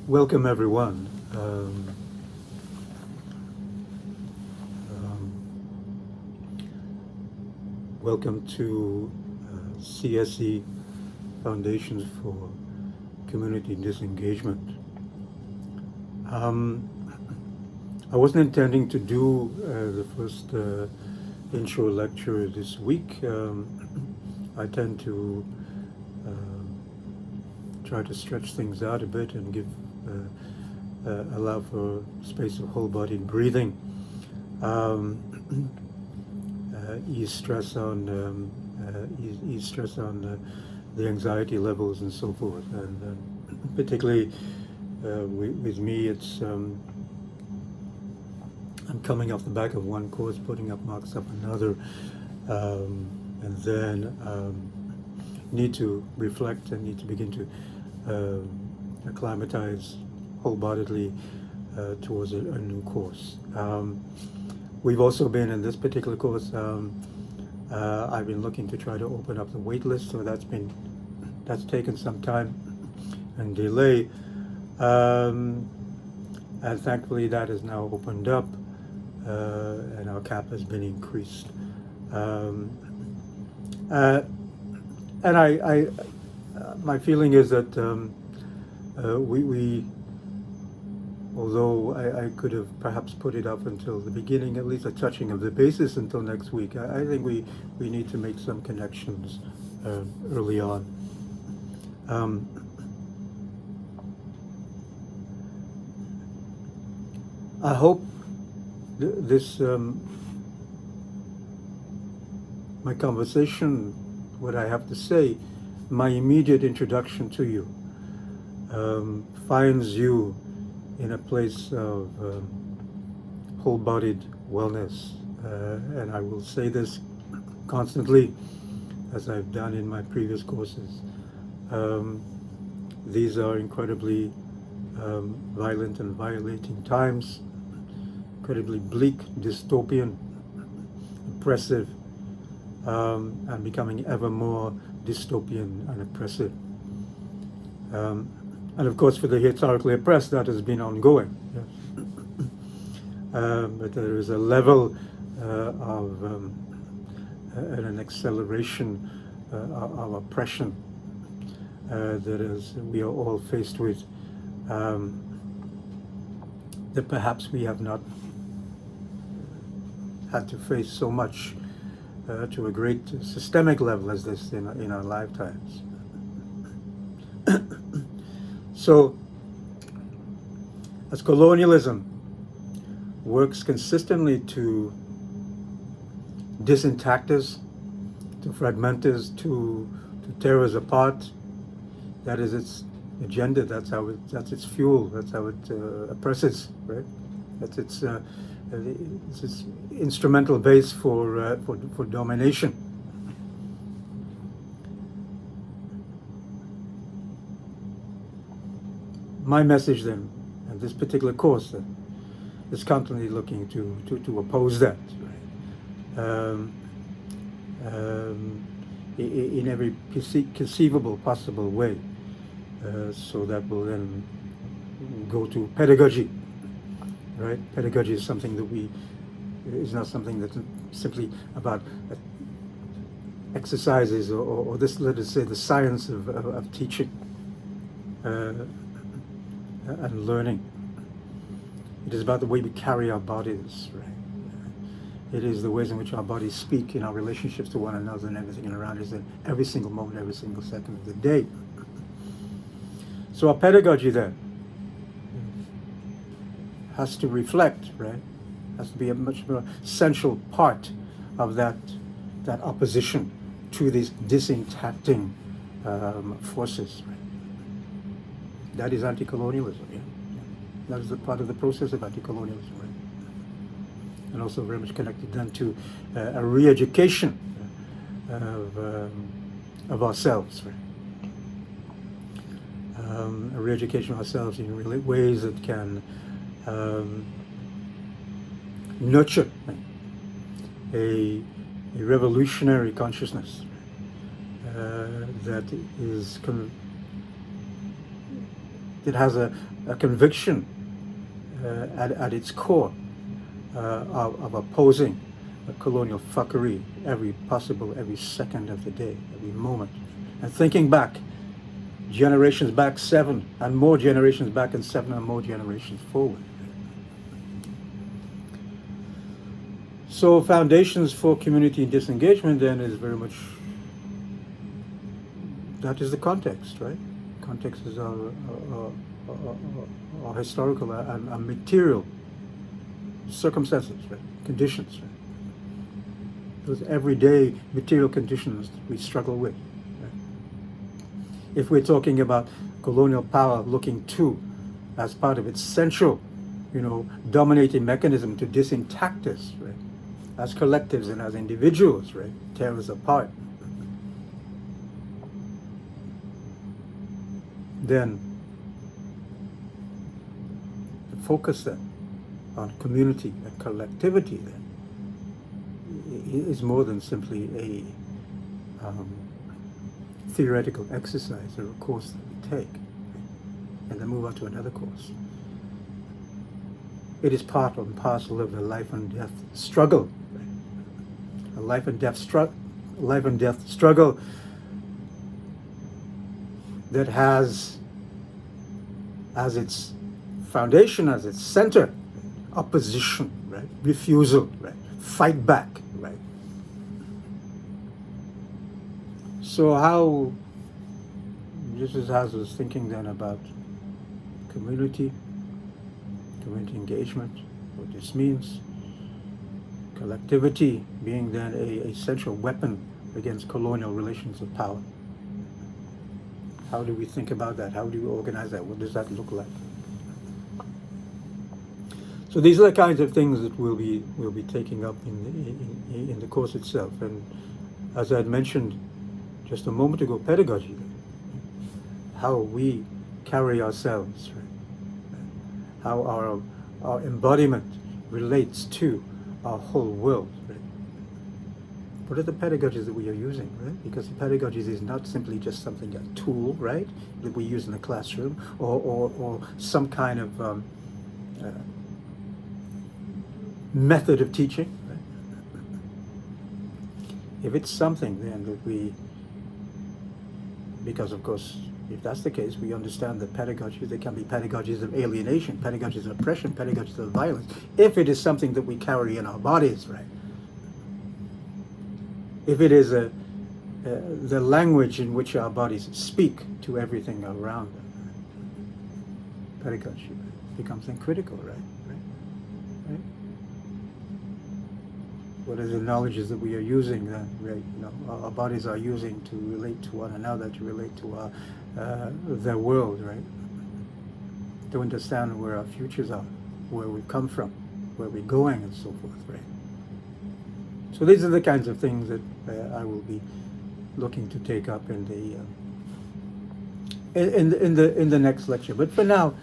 Welcome, everyone. Um, Welcome to CSE Foundations for Community Disengagement. Um, I wasn't intending to do the first intro lecture this week. I tend to try to stretch things out a bit and give allow for space of whole-bodied breathing. Ease stress on ease stress on the anxiety levels and so forth, and particularly with me, it's I'm coming off the back of one course, putting up marks up another, and then need to reflect and need to begin to acclimatize whole-bodily towards a new course. We've also been in this particular course. I've been looking to try to open up the wait list, so that's taken some time and delay, and thankfully that is now opened up, and our cap has been increased. And my feeling is that we although I could have perhaps put it up until the beginning, at least a touching of the basis until next week. I think we need to make some connections early on. I hope this my conversation, what I have to say, my immediate introduction to you, finds you in a place of whole-bodied wellness. And I will say this constantly, as I've done in my previous courses. These are incredibly violent and violating times, incredibly bleak, dystopian, oppressive, and becoming ever more dystopian and oppressive. And of course, for the historically oppressed, that has been ongoing. Yes. But there is a level of and an acceleration of oppression that is we are all faced with, that perhaps we have not had to face so much to a great systemic level as this in our lifetimes. So, as colonialism works consistently to disintact us, to fragment us, to tear us apart, that is its agenda. That's its fuel. That's how it oppresses, right? That's its instrumental base for domination. My message then, and this particular course then, is constantly looking to oppose that, right? In every conceivable possible way, so that will then go to pedagogy, right? Pedagogy is something that is not something that's simply about exercises or this, let us say, the science of teaching and learning. It is about the way we carry our bodies, right? It is the ways in which our bodies speak in our relationships to one another and everything around us in every single moment, every single second of the day. So our pedagogy then has to reflect, right? Has to be a much more essential part of that opposition to these disintacting forces, right? That is anti-colonialism, yeah. That is a part of the process of anti-colonialism, right? And also very much connected then to a re-education of ourselves, right? A re-education of ourselves in really ways that can nurture a revolutionary consciousness that is It has a conviction at its core of opposing colonial fuckery every second of the day, every moment. And thinking back, generations back 7 and more generations back and 7 and more generations forward. So foundations for community disengagement then is very much, that is the context, right? Context is our historical and material circumstances, right? Conditions, right? Those everyday material conditions that we struggle with. Right? If we're talking about colonial power looking to, as part of its central, dominating mechanism to disintact us, right? As collectives and as individuals, right? Tear us apart. Then the focus then on community and collectivity then is more than simply a theoretical exercise or a course that we take and then move on to another course. It is part and parcel of the life and death struggle, right? A life and death struggle that has as its foundation, as its center, opposition, right? Refusal, right? Fight back, right? So how, this is how I was thinking then about community engagement, what this means, collectivity being then a central weapon against colonial relations of power. How do we think about that? How do we organize that? What does that look like? So these are the kinds of things that we'll be taking up in the course itself. And as I had mentioned just a moment ago, pedagogy, how we carry ourselves, right? How our embodiment relates to our whole world, right? What are the pedagogies that we are using, right? Because the pedagogies is not simply just something, a tool, right, that we use in the classroom, or some kind of method of teaching, right? If it's something then that we, because of course, if that's the case, we understand that pedagogies, there can be pedagogies of alienation, pedagogies of oppression, pedagogies of violence, if it is something that we carry in our bodies, right? If it is the language in which our bodies speak to everything around them, right? Pedagogy becomes then critical, right? Right? What are the knowledges that we are using then, right? Our bodies are using to relate to one another, to relate to their world, right? To understand where our futures are, where we come from, where we're going, and so forth, right? So these are the kinds of things that I will be looking to take up in the next lecture. But for now,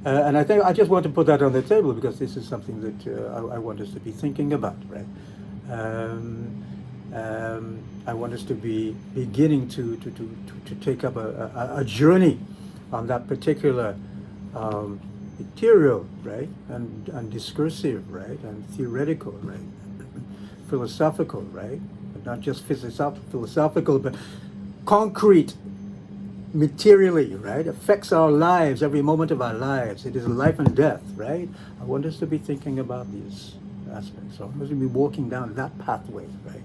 and I think I just want to put that on the table because this is something that I want us to be thinking about, right? I want us to be beginning to take up a journey on that particular material, right, and discursive, right, and theoretical, right, philosophical, right, but not just philosophical, but concrete, materially, right, affects our lives, every moment of our lives. It is life and death, right? I want us to be thinking about these aspects. So I want us to be walking down that pathway, right?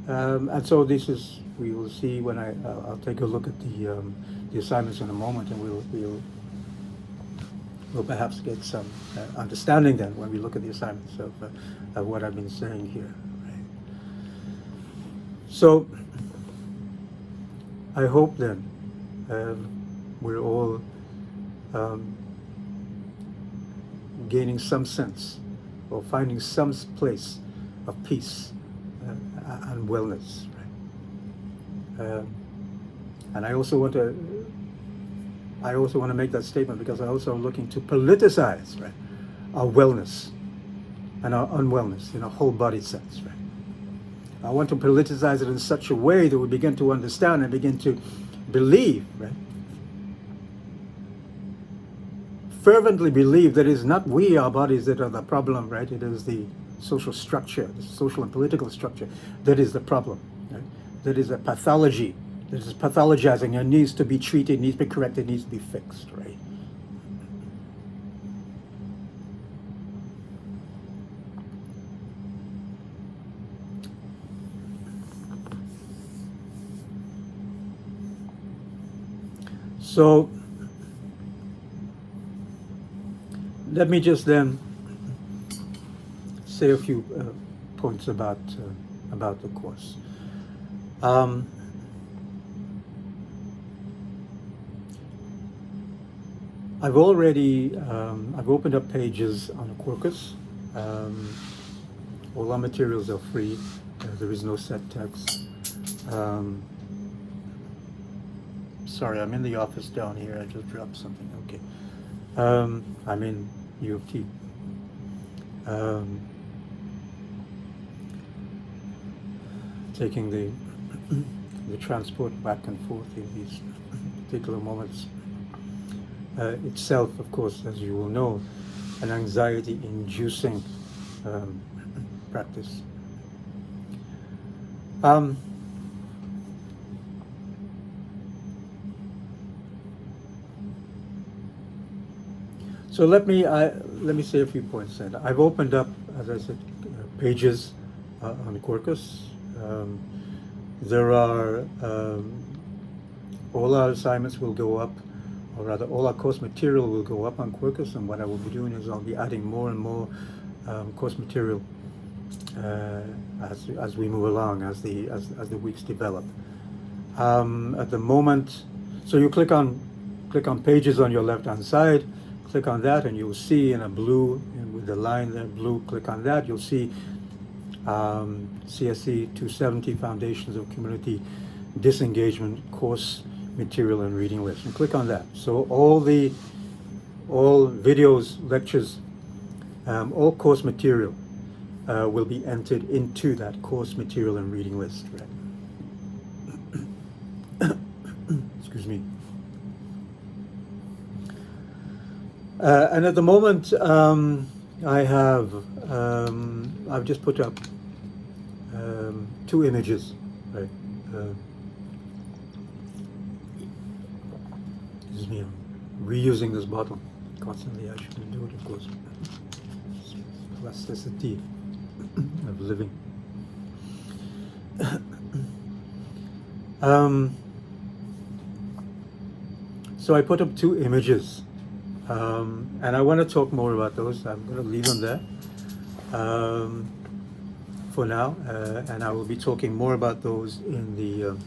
And so this is, we will see when I'll take a look at the assignments in a moment, and we'll perhaps get some understanding then when we look at the assignments of what I've been saying here. Right? So I hope then we're all gaining some sense or finding some place of peace and wellness. Right? And I also want to make that statement because I also am looking to politicize, right, our wellness and our unwellness in a whole body sense. Right? I want to politicize it in such a way that we begin to understand and begin to believe, right? Fervently believe that it is not we, our bodies, that are the problem, right? It is the social structure, the social and political structure that is the problem, right? That is a pathology, that is pathologizing and needs to be treated, needs to be corrected, needs to be fixed, right? So let me just then say a few points about the course. I've already I've opened up pages on the Quarkus. All our materials are free. There is no set text. Sorry, I'm in the office down here. I just dropped something. Okay. I'm in U of T. Taking the transport back and forth in these particular moments. Itself, of course, as you will know, an anxiety-inducing practice. So let me say a few points then. I've opened up, as I said, pages on Quarkus. There are all our assignments will go up, or rather, all our course material will go up on Quarkus. And what I will be doing is I'll be adding more and more course material as we move along, as the weeks develop. At the moment, so you click on pages on your left-hand side. Click on that and you'll see in a blue, with the line there, blue, click on that, you'll see CSE270 Foundations of Community Disengagement Course Material and Reading List. And click on that. So all videos, lectures, all course material will be entered into that course material and reading list. Right? Excuse me. And at the moment, I've just put up 2 images, right? Excuse me, I'm reusing this bottle constantly. I shouldn't do it, of course. It's plasticity of living. So I put up 2 images. And I want to talk more about those. I'm going to leave them there for now, and I will be talking more about those in the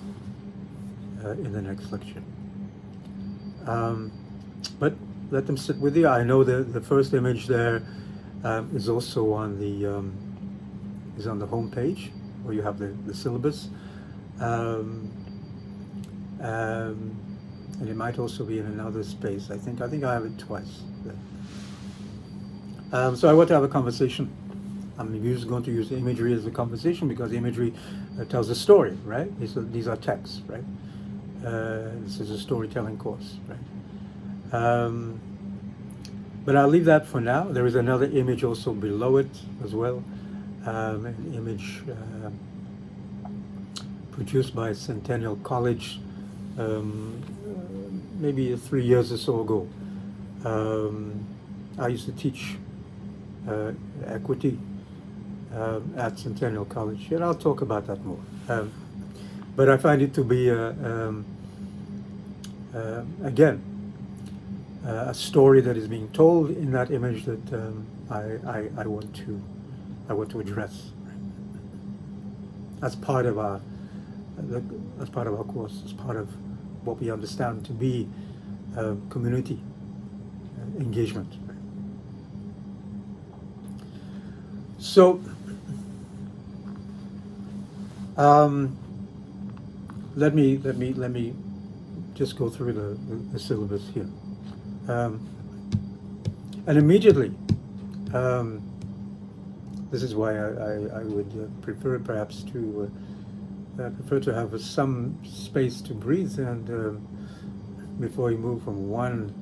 next lecture. But let them sit with you. I know the first image there is also on the home page, where you have the syllabus. And it might also be in another space. I think I have it twice. So I want to have a conversation. I'm going to use imagery as a conversation because imagery tells a story, right? These are texts, right? This is a storytelling course, right? But I'll leave that for now. There is another image also below it as well, an image produced by Centennial College. Maybe 3 years or so ago. I used to teach equity at Centennial College, and I'll talk about that more. But I find it to be, again, a story that is being told in that image that I want to address as part of our course, as part of what we understand to be community engagement. So let me just go through the syllabus here, and immediately. This is why I would prefer perhaps to prefer to have some space to breathe, and before you move from one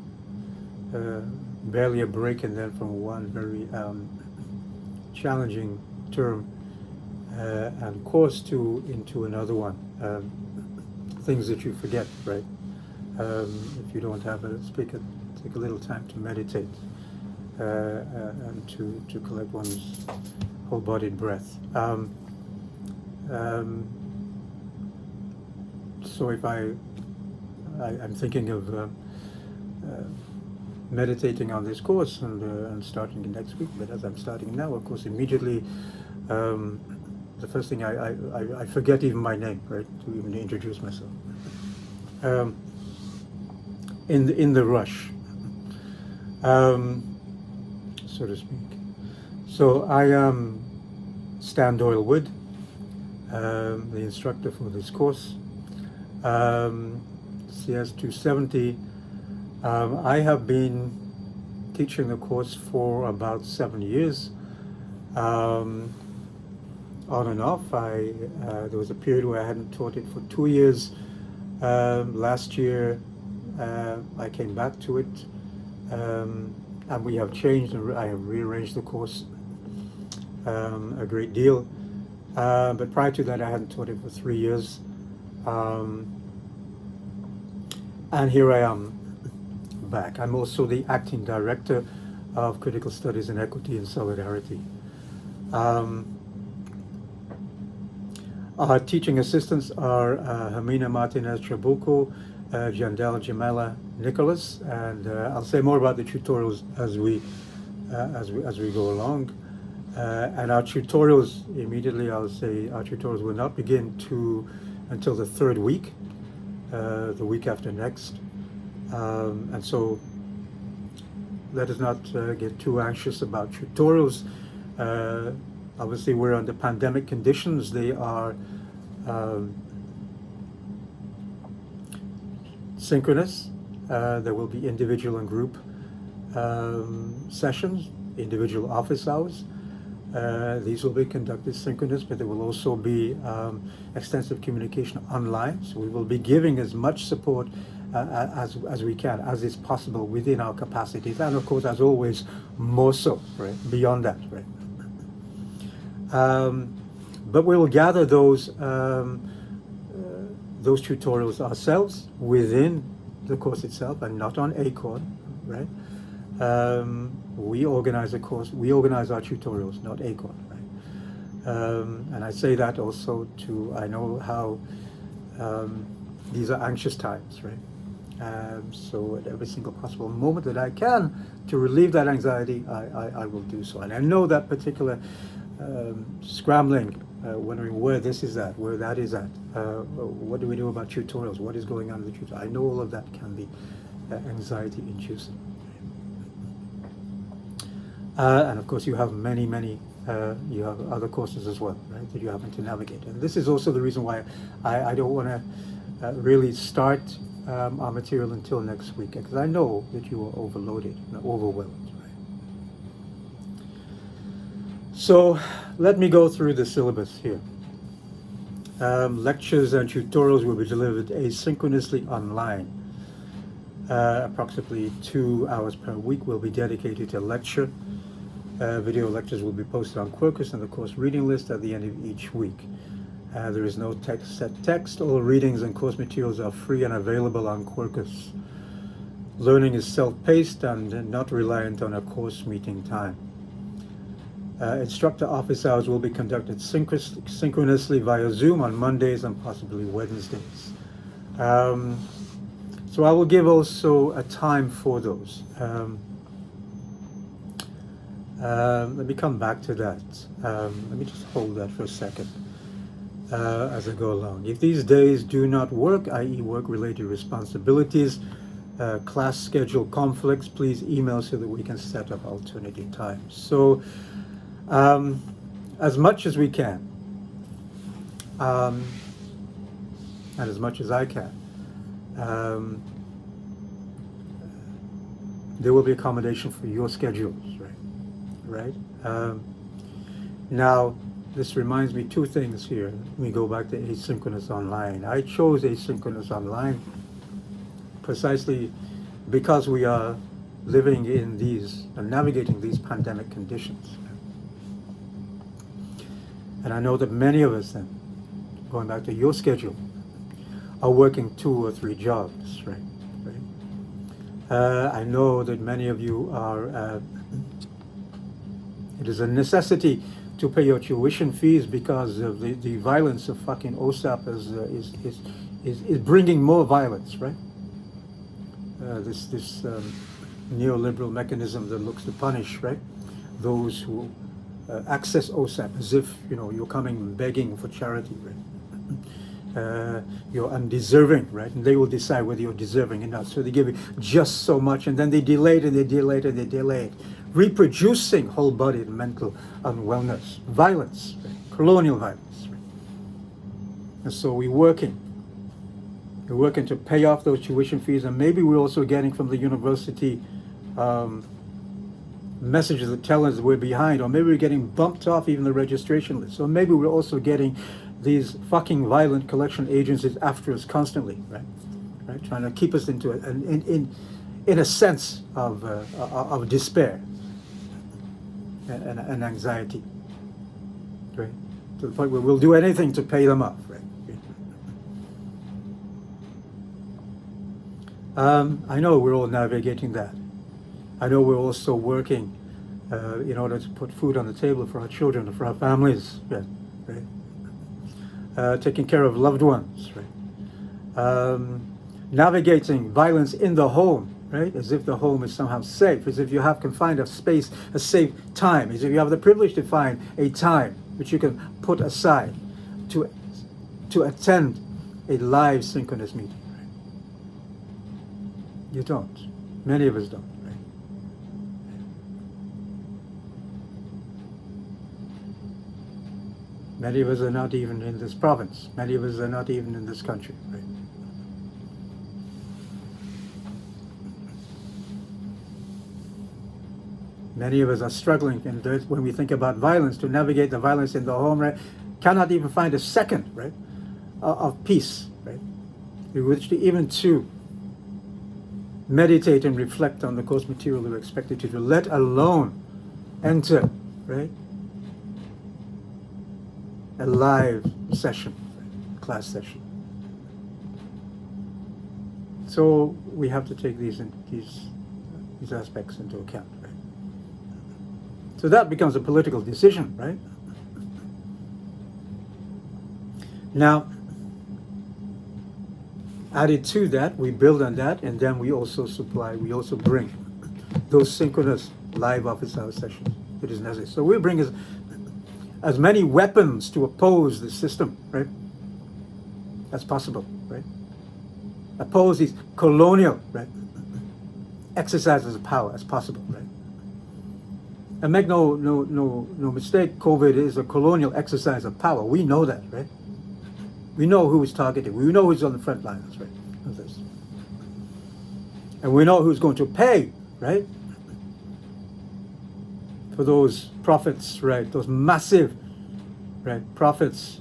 barely a break, and then from one very challenging term and course into another one. Things that you forget, right? If you don't have a speaker, take a little time to meditate and to collect one's whole-bodied breath. So if I'm thinking of meditating on this course and starting next week, but as I'm starting now, of course, immediately the first thing I forget even my name, right, to even introduce myself. In the rush, so to speak. So I am Stan Doyle-Wood, the instructor for this course, CS270. I have been teaching the course for about 7 years, on and off. There was a period where I hadn't taught it for 2 years. Last year, I came back to it, and we have changed, and I have rearranged the course a great deal. But prior to that, I hadn't taught it for 3 years. And here I am back. I'm also the acting director of Critical Studies in Equity and Solidarity. Our teaching assistants are Hermina Martinez Trabuco, Jandel Jamela Nicholas, and I'll say more about the tutorials as we go along. And our tutorials, immediately I'll say our tutorials will not begin until the third week, the week after next. And so let us not get too anxious about tutorials. Obviously, we're under pandemic conditions. They are synchronous. There will be individual and group sessions, individual office hours. These will be conducted synchronous, but there will also be extensive communication online. So we will be giving as much support as we can, as is possible within our capacities, and of course, as always, more so, right? Beyond that, right? But we will gather those tutorials ourselves within the course itself, and not on Acorn, right? We organize a course, we organize our tutorials, not Acorn, right? And I say that also I know how these are anxious times, right? So at every single possible moment that I can to relieve that anxiety, I will do so. And I know that particular scrambling, wondering where this is at, where that is at, what do we do about tutorials, what is going on in the tutorial. I know all of that can be anxiety inducing. And of course you have many, you have other courses as well, right, that you're having to navigate. And this is also the reason why I don't want to really start our material until next week, because I know that you are overloaded and overwhelmed, right? So let me go through the syllabus here. Lectures and tutorials will be delivered asynchronously online. Approximately 2 hours per week will be dedicated to lecture. Video lectures will be posted on Quercus and the course reading list at the end of each week. There is no set text. All readings and course materials are free and available on Quercus. Learning is self-paced and not reliant on a course meeting time. Instructor office hours will be conducted synchronously via Zoom on Mondays and possibly Wednesdays. So I will give also a time for those. Let me come back to that. Let me just hold that for a second as I go along. If these days do not work, i.e. work-related responsibilities, class schedule conflicts, please email so that we can set up alternative times. So as much as we can, and as much as I can, there will be accommodation for your schedules, right? Now, this reminds me two things here. We go back to asynchronous online. I chose asynchronous online precisely because we are living in these and navigating these pandemic conditions. And I know that many of us then, going back to your schedule, are working 2 or 3 jobs, right? I know that many of you are, it is a necessity to pay your tuition fees because of the violence of fucking OSAP is bringing more violence, right? This neoliberal mechanism that looks to punish, right, those who access OSAP as if, you know, you're coming begging for charity, right? You're undeserving, right? And they will decide whether you're deserving or not. So they give you just so much, and then they delay it and they delay it and they delay it, reproducing whole-bodied mental unwellness, violence, right? Colonial violence. Right? And so we're working to pay off those tuition fees, and maybe we're also getting from the university messages that tell us we're behind, or maybe we're getting bumped off even the registration list, or maybe we're also getting these fucking violent collection agencies after us constantly, right, trying to keep us into in a sense of despair and anxiety, right, to the point where we'll do anything to pay them off, right. I know we're all navigating that. I know we're also working in order to put food on the table for our children and for our families, right? Taking care of loved ones, right? Navigating violence in the home, right? As if the home is somehow safe, as if you can find a space, a safe time, as if you have the privilege to find a time which you can put aside to attend a live synchronous meeting. You don't. Many of us don't, right? Many of us are not even in this province. Many of us are not even in this country, right? Many of us are struggling, and when we think about violence, to navigate the violence in the home, right, cannot even find a second, right, of peace, right, which even to meditate and reflect on the course material we're expected to do, let alone enter, right, a live session, right, class session. So we have to take these aspects into account, right? So that becomes a political decision, right? Now, added to that, we build on that, and then we also bring those synchronous live office hour sessions that is necessary. So we bring as many weapons to oppose the system, right, as possible, right? Oppose these colonial, right, exercises of power as possible, right? And make no mistake, COVID is a colonial exercise of power. We know that, right? We know who is targeted. We know who's on the front lines, right, of this. And we know who's going to pay, right, for those profits, right, those massive, right, profits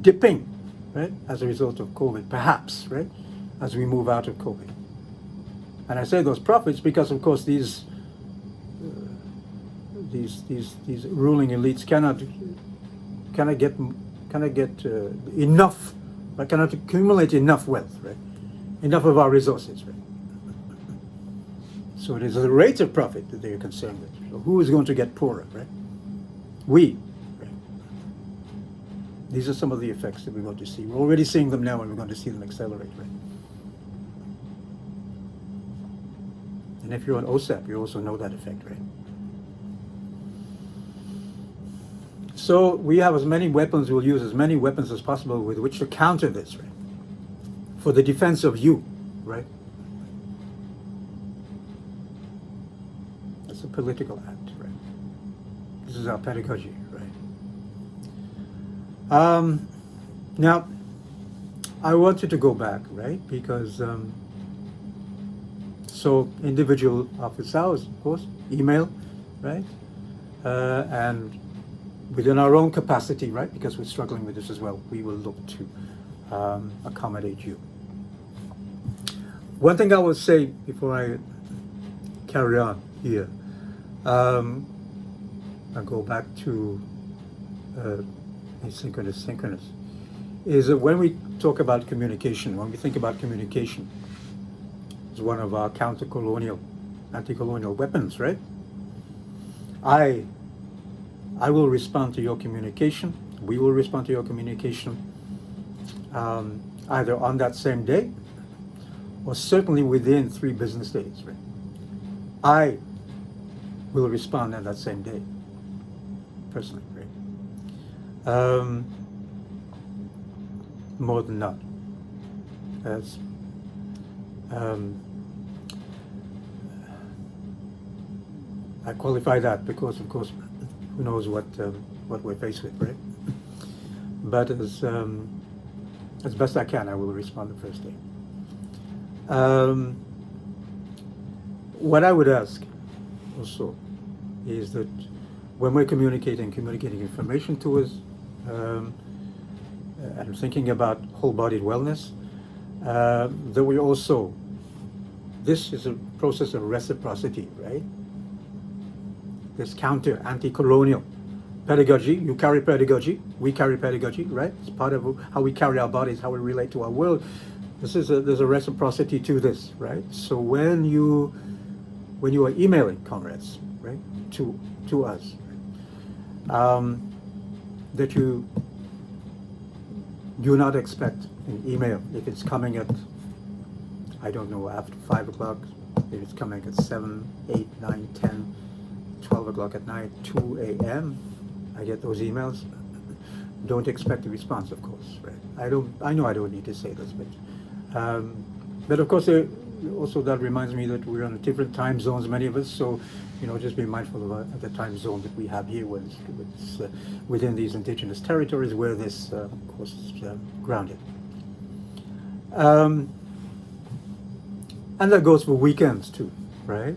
dipping, right, as a result of COVID, perhaps, right, as we move out of COVID. And I say those profits because, of course, these ruling elites cannot get enough, but cannot accumulate enough wealth, right? Enough of our resources, right? So it is the rate of profit that they are concerned with. So who is going to get poorer, right? We, right? These are some of the effects that we're going to see. We're already seeing them now, and we're going to see them accelerate, right? And if you're on OSAP, you also know that effect, right? So we have as many weapons, we'll use as many weapons as possible with which to counter this, right? For the defense of you, right? It's a political act, right? This is our pedagogy, right? Now, I wanted to go back, right? Because, so individual office hours, of course, email, right? And within our own capacity, right? Because we're struggling with this as well, we will look to accommodate you. One thing I will say before I carry on here, I go back to asynchronous, synchronous, is that when we talk about communication, when we think about communication, it's one of our counter-colonial, anti-colonial weapons, right? I will respond to your communication, we will respond to your communication either on that same day or certainly within 3 business days, right? I will respond on that same day, personally, right? More than not. As I qualify that because, of course, who knows what we're faced with, right? But as best I can, I will respond the first day. What I would ask also is that when we're communicating information to us, and thinking about whole-bodied wellness, that we also, this is a process of reciprocity, right? This counter anti-colonial pedagogy, you carry pedagogy, we carry pedagogy, right? It's part of how we carry our bodies, how we relate to our world. There's a reciprocity to this, right? So when you are emailing comrades, right, to us, that you do not expect an email if it's coming at, I don't know, after 5 o'clock, if it's coming at 7, 8, 9, 10, 12 o'clock at night, 2 a.m., I get those emails. Don't expect a response, of course, right? I know I don't need to say this, but of course, also that reminds me that we're on different time zones, many of us, so, just be mindful of the time zone that we have here within these indigenous territories where this, of course, is grounded. And that goes for weekends too, right?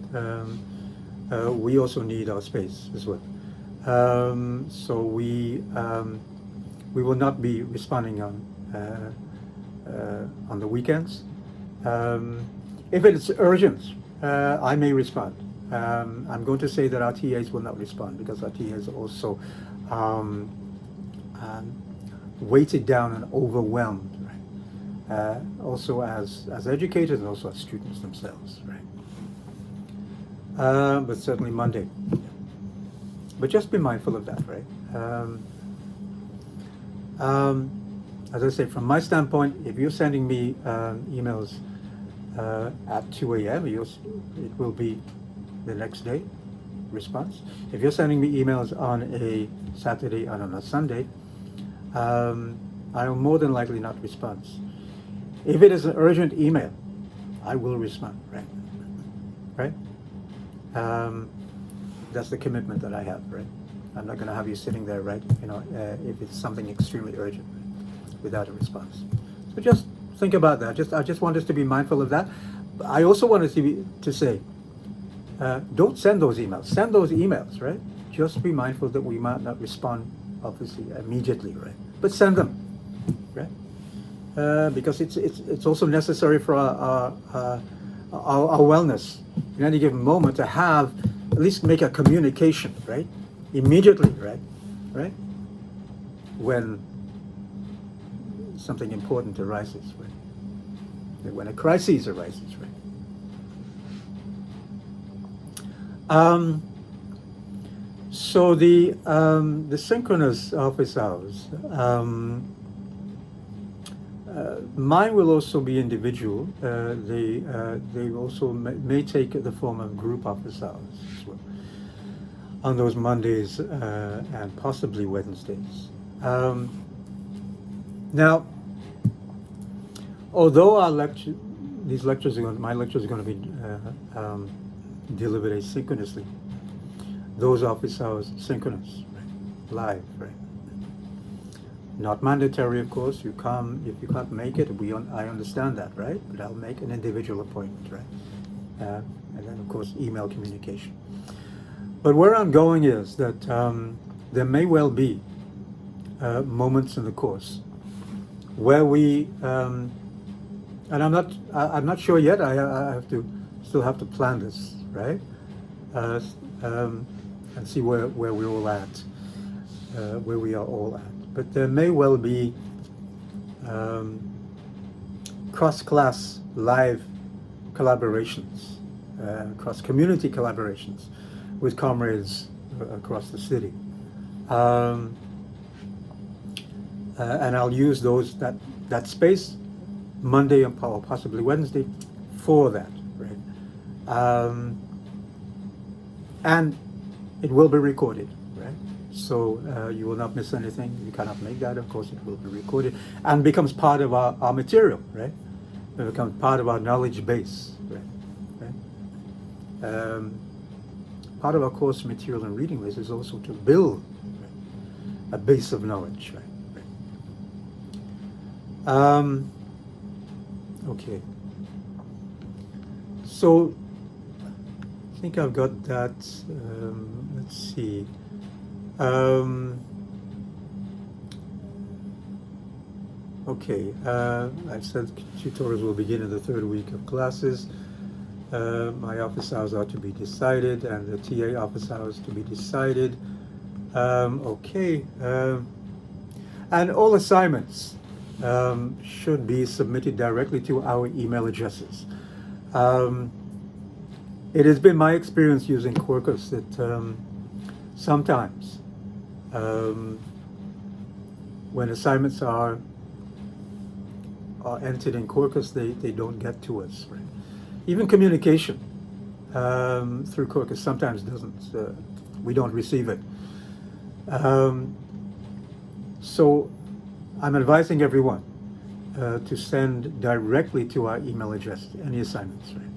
We also need our space as well. So we will not be responding on the weekends. If it's urgent, I may respond. I'm going to say that our TAs will not respond because our TAs are also weighted down and overwhelmed, right? Also as educators and also as students themselves, right? But certainly Monday. But just be mindful of that, right? As I say, from my standpoint, if you're sending me emails at 2 a.m., it will be the next day response. If you're sending me emails on a Saturday and on a Sunday, I will more than likely not respond. If it is an urgent email, I will respond, right? That's the commitment that I have, right? I'm not going to have you sitting there, right? If it's something extremely urgent, without a response. So just think about that. I just want us to be mindful of that. I also want us to say, don't send those emails. Send those emails, right? Just be mindful that we might not respond, obviously, immediately, right? But send them, right? Because it's also necessary for our wellness in any given moment to have, at least make a communication, right? Immediately, right? When something important arises, right? When a crisis arises, right? So the synchronous office hours, mine will also be individual. They also may take the form of group office hours as well on those Mondays and possibly Wednesdays. Now, although my lectures are going to be delivered asynchronously, those office hours synchronous, right? Live, right? Not mandatory, of course. You come if you can't make it. I understand that, right? But I'll make an individual appointment, right? And then, of course, email communication. But where I'm going is that there may well be moments in the course where we, and I'm not sure yet. I still have to plan this, right? Uh, and see where we're all at, where we are all at. But there may well be cross-class live collaborations, cross-community collaborations with comrades across the city. And I'll use that space Monday and possibly Wednesday for that, right? And it will be recorded, right? So you will not miss anything. You cannot make that. Of course, it will be recorded and becomes part of our material, right? It becomes part of our knowledge base, right? Part of our course material and reading list is also to build, right, a base of knowledge, right? Okay. So I think I've got that. Let's see. Okay. I said tutorials will begin in the third week of classes. My office hours are to be decided, and the TA office hours to be decided. Okay. And all assignments should be submitted directly to our email addresses. It has been my experience using Quarkus that sometimes when assignments are entered in Quarkus, they don't get to us. Right? Even communication through Quarkus sometimes doesn't. We don't receive it. So I'm advising everyone to send directly to our email address any assignments. Right?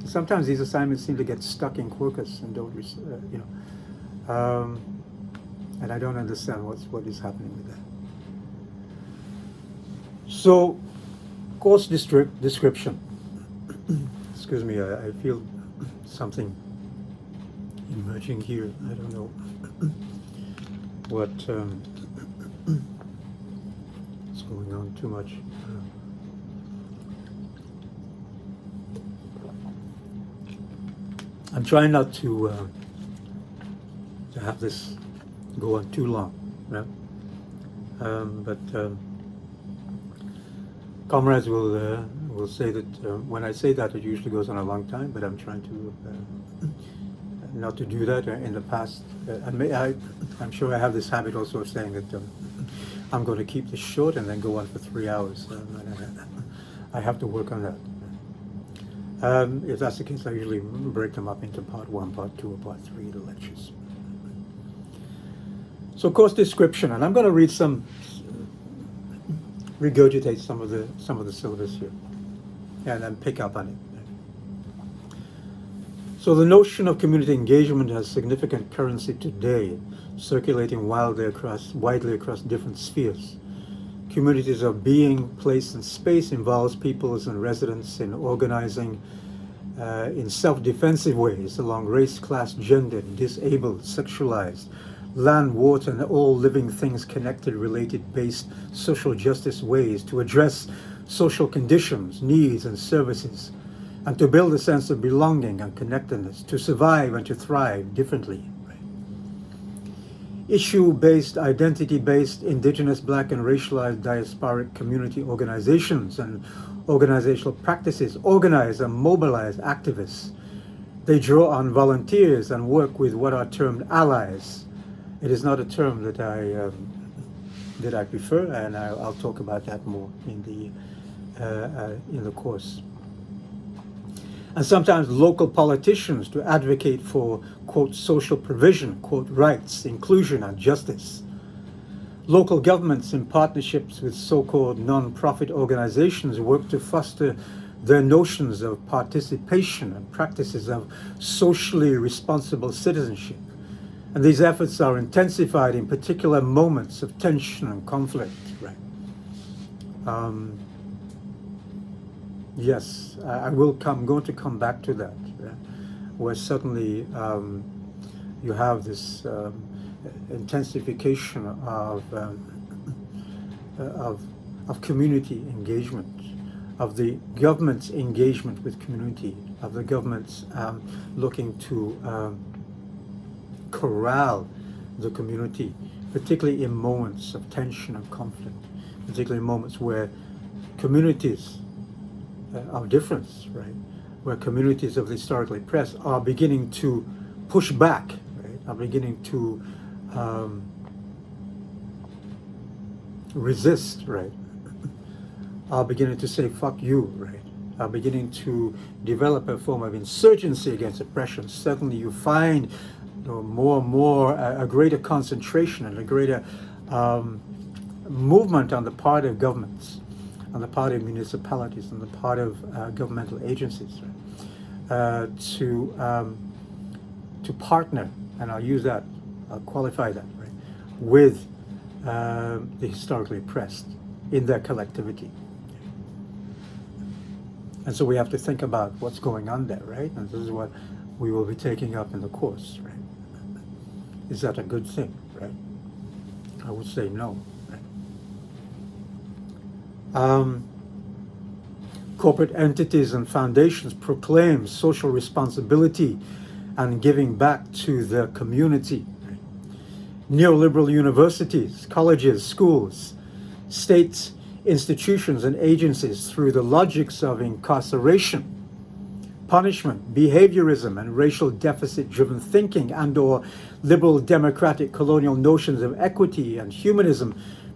Sometimes these assignments seem to get stuck in Quarkus and don't, and I don't understand what is happening with that. So, course description. Excuse me, I feel something emerging here. I don't know what is going on too much. I'm trying not to have this go on too long, right? But comrades will say that when I say that, it usually goes on a long time. But I'm trying to not to do that. In the past, I'm sure I have this habit also of saying that I'm going to keep this short and then go on for 3 hours. I have to work on that. If that's the case, I usually break them up into part 1, part 2, or part 3 of the lectures. So course description, and I'm going to read regurgitate some of the syllabus here, and then pick up on it. So the notion of community engagement has significant currency today, circulating widely across different spheres. Communities of being, place, and space involves peoples and residents in organizing in self-defensive ways along race, class, gender, disabled, sexualized, land, water, and all living things connected, related, based social justice ways to address social conditions, needs, and services, and to build a sense of belonging and connectedness, to survive and to thrive differently. Issue-based, identity-based, indigenous, black, and racialized diasporic community organizations and organizational practices organize and mobilize activists. They draw on volunteers and work with what are termed allies. It is not a term that I prefer, and I'll talk about that more in the course. And sometimes local politicians to advocate for, quote, social provision, quote, rights, inclusion, and justice. Local governments in partnerships with so-called non-profit organizations work to foster their notions of participation and practices of socially responsible citizenship. And these efforts are intensified in particular moments of tension and conflict, right? Yes, I'm going to come back to that. Where certainly you have this intensification of community engagement, of the government's engagement with community, of the government's looking to corral the community, particularly in moments of tension and conflict, particularly in moments where communities of difference, right, where communities of the historically oppressed are beginning to push back, right, are beginning to resist, right, are beginning to say fuck you, right, are beginning to develop a form of insurgency against oppression. Certainly you find more and more a greater concentration and a greater movement on the part of governments, on the part of municipalities, on the part of governmental agencies, right, to partner, and I'll use that, I'll qualify that, right, with the historically oppressed in their collectivity. And so we have to think about what's going on there, right? And this is what we will be taking up in the course, right? Is that a good thing, right? I would say no, right? Corporate entities and foundations proclaim social responsibility and giving back to the community. Right? Neoliberal universities, colleges, schools, state institutions and agencies, through the logics of incarceration, punishment, behaviorism, and racial deficit-driven thinking and/or liberal democratic colonial notions of equity and humanism,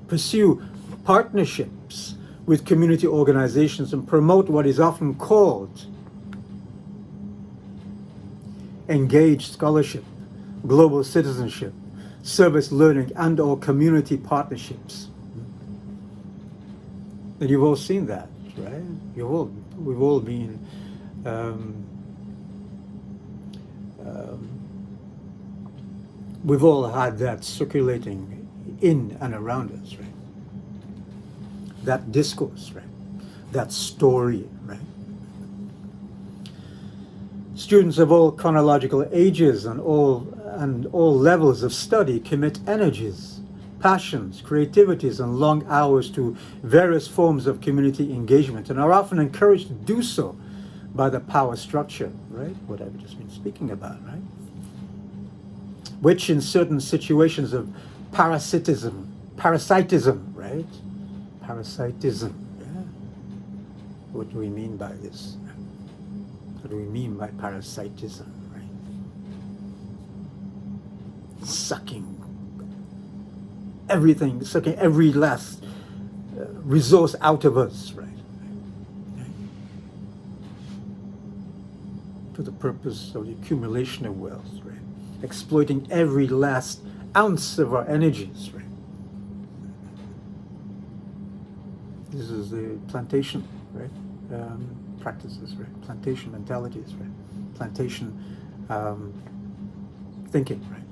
pursue partnerships with community organizations and promote what is often called engaged scholarship, global citizenship, service learning, and/or community partnerships. And you've all seen that, right? We've all been we've all had that circulating in and around us, right? That discourse, right? That story, right? Students of all chronological ages and all levels of study commit energies, passions, creativities, and long hours to various forms of community engagement, and are often encouraged to do so by the power structure, right? What I've just been speaking about, right? Which in certain situations of parasitism, right? Parasitism, yeah? What do we mean by this? What do we mean by parasitism, right? Sucking everything, sucking every last resource out of us, right? For the purpose of the accumulation of wealth, right? Exploiting every last ounce of our energies, right? This is the plantation, right? Practices, right? Plantation mentalities, right? Plantation thinking, right?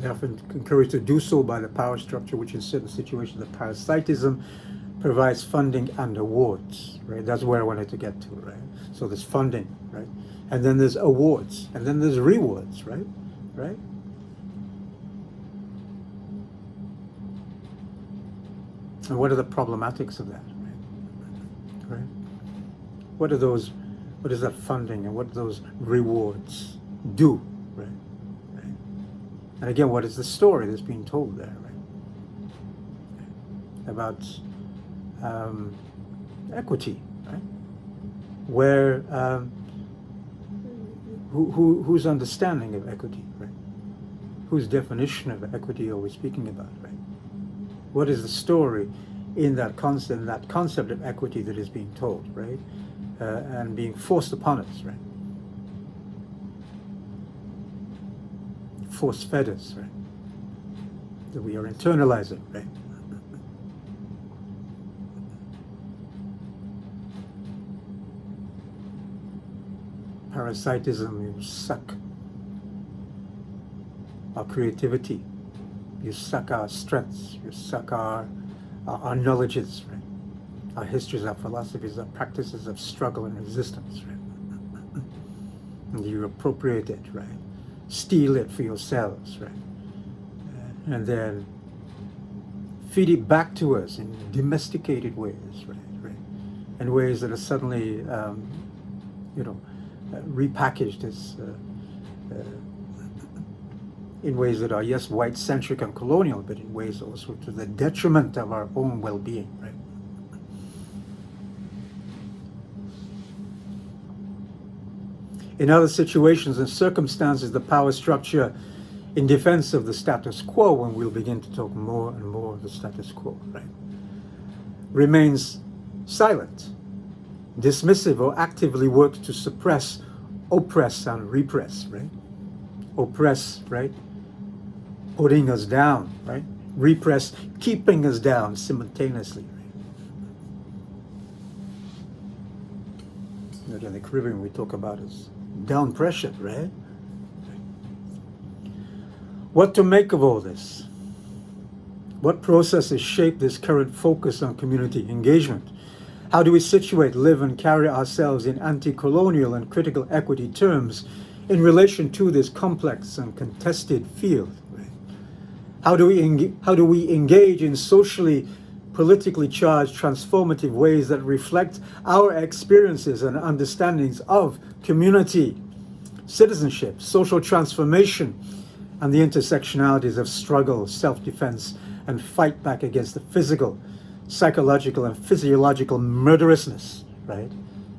They're often encouraged to do so by the power structure, which in certain situations of parasitism provides funding and awards, right? That's where I wanted to get to, right? So there's funding, right? And then there's awards, and then there's rewards, right? Right? And what are the problematics of that, right? What does that funding and what do those rewards do, right? And again, what is the story that's being told there, right? About equity, right? Where whose understanding of equity, right? Whose definition of equity are we speaking about, right? What is the story in that concept of equity that is being told, right? And being forced upon us, right? Force-fed us, right? That we are internalizing, right? Parasitism, you suck our creativity, you suck our strengths, you suck our knowledges, right? our histories, our philosophies, our practices of struggle and resistance, right? And you appropriate it, right? Steal it for yourselves, right? And then feed it back to us in domesticated ways, right? In ways that are suddenly, repackaged as in ways that are, yes, white-centric and colonial, but in ways also to the detriment of our own well-being, right? In other situations and circumstances, the power structure in defense of the status quo, and we'll begin to talk more and more of the status quo, right, remains silent, dismissive, or actively works to suppress, oppress, and repress, right? Oppress, right? Putting us down, right? Repress, keeping us down simultaneously, right? In the Caribbean, we talk about as down pressure, right? What to make of all this? What processes shape this current focus on community engagement? How do we situate, live, and carry ourselves in anti-colonial and critical equity terms in relation to this complex and contested field? Right? How do we engage in socially, politically charged, transformative ways that reflect our experiences and understandings of community, citizenship, social transformation, and the intersectionalities of struggle, self-defense, and fight back against the physical, psychological, and physiological murderousness, right,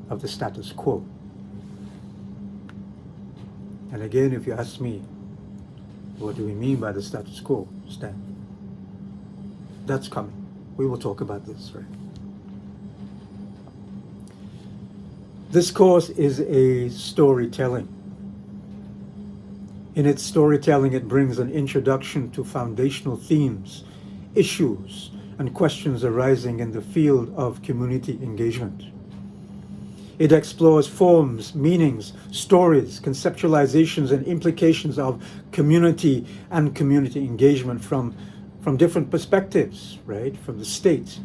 of the status quo? And again, if you ask me, what do we mean by the status quo, Stan? That's coming. We will talk about this, right? This course is a storytelling. In its storytelling, it brings an introduction to foundational themes, issues, and questions arising in the field of community engagement. It explores forms, meanings, stories, conceptualizations, and implications of community and community engagement from different perspectives, right? From the state,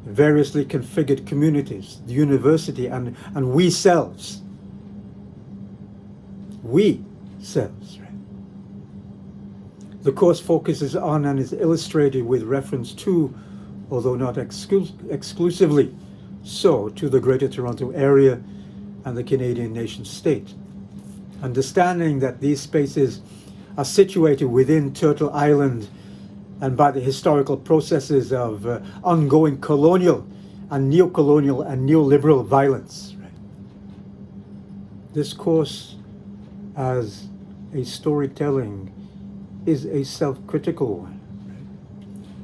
variously configured communities, the university, and we selves. We selves, right? The course focuses on and is illustrated with reference to, although not exclusively so, to the Greater Toronto Area and the Canadian nation state. Understanding that these spaces are situated within Turtle Island and by the historical processes of ongoing colonial and neo-colonial and neoliberal violence. Right? This course, as a storytelling, is a self-critical one.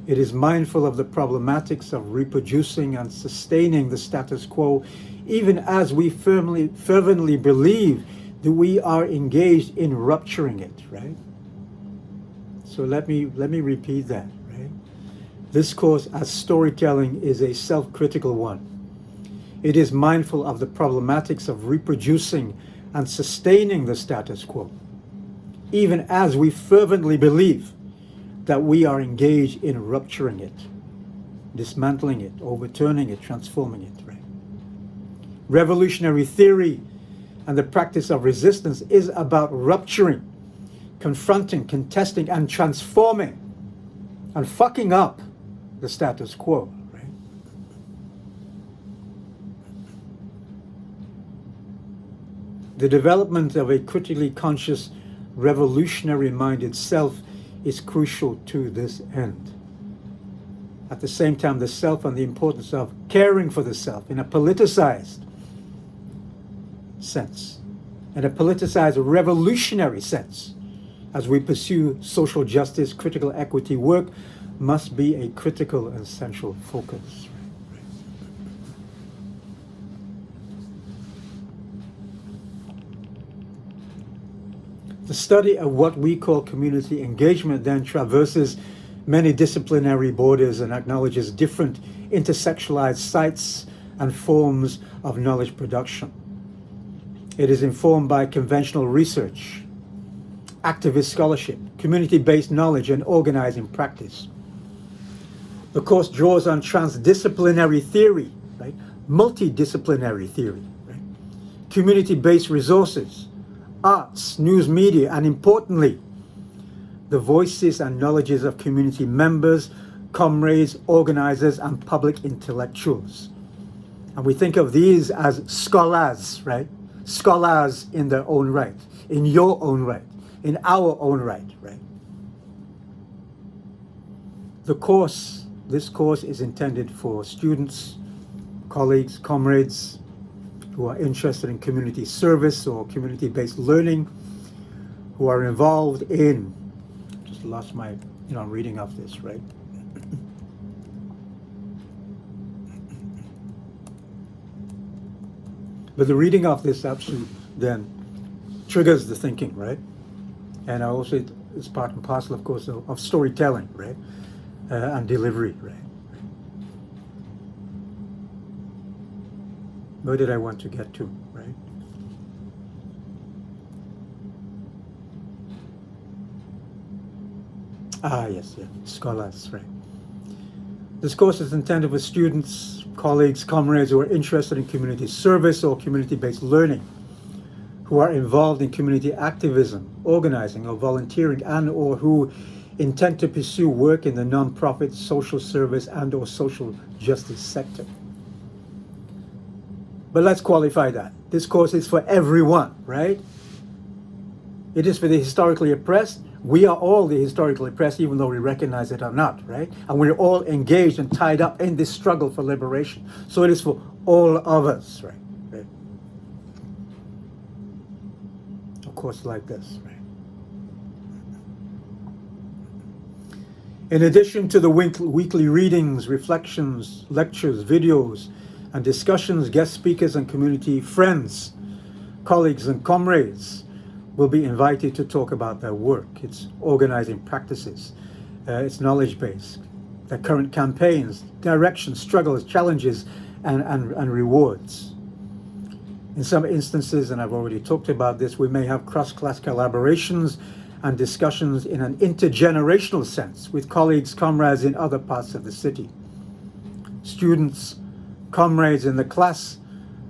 It is mindful of the problematics of reproducing and sustaining the status quo, even as we fervently believe that we are engaged in rupturing it, right? So let me repeat that, right? This course as storytelling is a self-critical one. It is mindful of the problematics of reproducing and sustaining the status quo, even as we fervently believe that we are engaged in rupturing it, dismantling it, overturning it, transforming it, right? Revolutionary theory and the practice of resistance is about rupturing, confronting, contesting, and transforming, and fucking up the status quo, right? The development of a critically conscious, revolutionary-minded self is crucial to this end. At the same time, the self and the importance of caring for the self in a politicized sense, in a politicized revolutionary sense, as we pursue social justice, critical equity work, must be a critical and central focus. The study of what we call community engagement then traverses many disciplinary borders and acknowledges different intersectionalized sites and forms of knowledge production. It is informed by conventional research, activist scholarship, community-based knowledge, and organizing practice. The course draws on transdisciplinary theory, right? Multidisciplinary theory, right? Community-based resources, arts, news media, and importantly, the voices and knowledges of community members, comrades, organizers, and public intellectuals. And we think of these as scholars, right? Scholars in their own right, in your own right, in our own right, right? This course is intended for students, colleagues, comrades who are interested in community service or community-based learning, who are involved in, just lost my, I'm reading off this, right? But the reading of this actually then triggers the thinking, right? And also it's part and parcel, of course, of storytelling, right? And delivery, right? Where did I want to get to, right? Yes, scholars, right? This course is intended for students, colleagues, comrades who are interested in community service or community-based learning, who are involved in community activism, organizing, or volunteering, and or who intend to pursue work in the non-profit, social service, and or social justice sector. But let's qualify that. This course is for everyone, right? It is for the historically oppressed. We are all the historically oppressed, even though we recognize it or not, right? And we're all engaged and tied up in this struggle for liberation. So it is for all of us, right? Of course, like this, right? In addition to the weekly readings, reflections, lectures, videos, and discussions, guest speakers and community friends, colleagues and comrades will be invited to talk about their work, its organizing practices, its knowledge base, their current campaigns, directions, struggles, challenges, and rewards. In some instances, and I've already talked about this, we may have cross-class collaborations and discussions in an intergenerational sense with colleagues, comrades in other parts of the city. Students, comrades in the class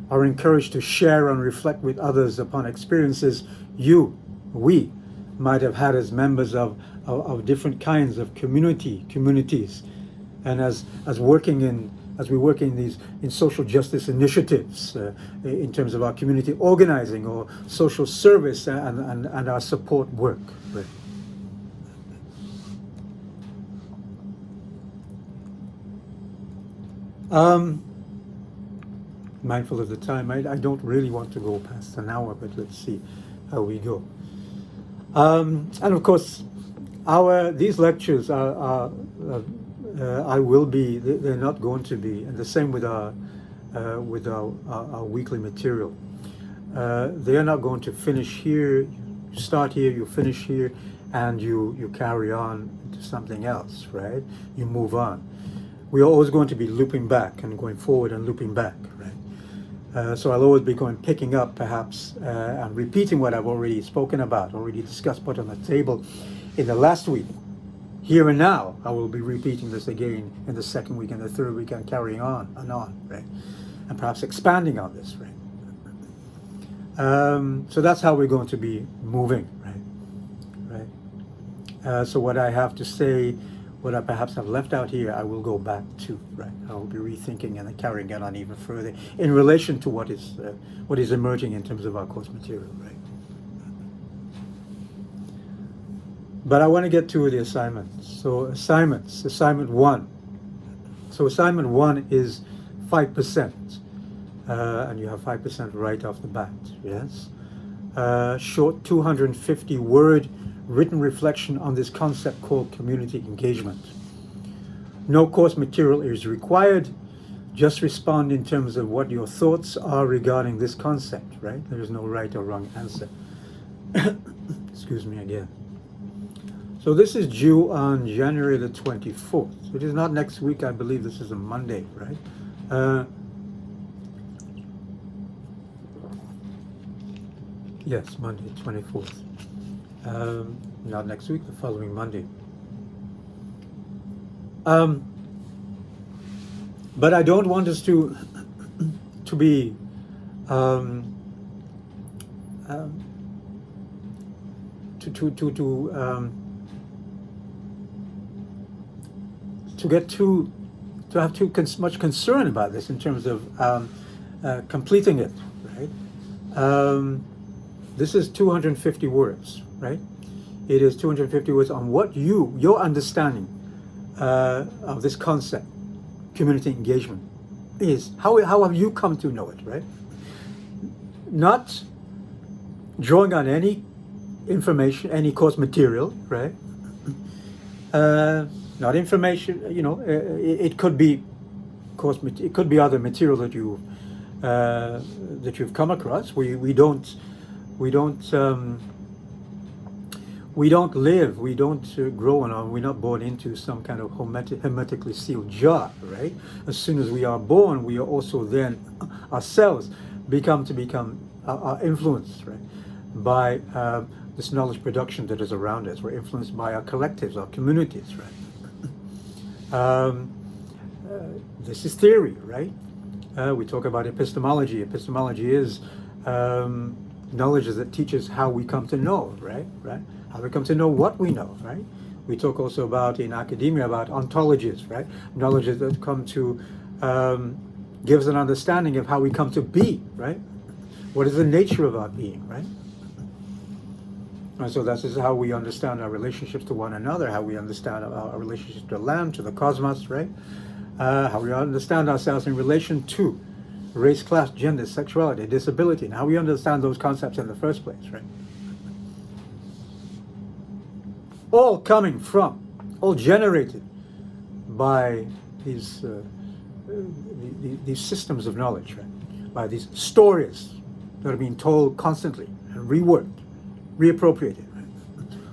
are encouraged to share and reflect with others upon experiences we might have had as members of different kinds of communities, and as we work in social justice initiatives in terms of our community organizing or social service and our support work. Right. Mindful of the time, I don't really want to go past an hour, but let's see how we go. And of course, these lectures they're not going to be, and the same with our weekly material. They are not going to finish here. You start here, you finish here, and you carry on to something else, right? You move on. We are always going to be looping back and going forward and looping back, right? So I'll always be picking up perhaps and repeating what I've already spoken about, already discussed, put on the table in the last week. Here and now, I will be repeating this again in the second week and the third week and carrying on, right? And perhaps expanding on this, right? So that's how we're going to be moving, right? So what I have to say, what I perhaps have left out here, I will go back to, right? I will be rethinking and carrying it on even further in relation to what is emerging in terms of our course material, right? But I want to get to the assignments. So assignment 1. So assignment 1 is 5%, and you have 5% right off the bat, yes? Short 250-word written reflection on this concept called community engagement. No course material is required. Just respond in terms of what your thoughts are regarding this concept, right? There is no right or wrong answer. Excuse me again. So this is due on January the 24th. So it is not next week. I believe this is a Monday, right? Yes, Monday, 24th. Not next week, the following Monday. But I don't want us to be um, um, to get too to have too much concern about this in terms of completing it, right? This is 250 words, right? It is 250 words on what your understanding of this concept, community engagement, is. How have you come to know it, right? Not drawing on any information, any course material, right? Not information, it could be course, it could be other material that you've come across. We don't live, we don't grow, and we're not born into some kind of hermetically sealed jar, right? As soon as we are born, we are also then ourselves become influenced, right, by this knowledge production that is around us. We're influenced by our collectives, our communities, right? This is theory, right? We talk about epistemology. Epistemology is knowledge that teaches how we come to know, right? How we come to know what we know, right? We talk also about, in academia, about ontologies, right? Knowledge that come to gives an understanding of how we come to be, right? What is the nature of our being, right? And so this is how we understand our relationships to one another, how we understand our relationship to the land, to the cosmos, right? How we understand ourselves in relation to race, class, gender, sexuality, disability, and how we understand those concepts in the first place, right? All coming from, all generated by these systems of knowledge, right? By these stories that are being told constantly and reworked, reappropriated, right?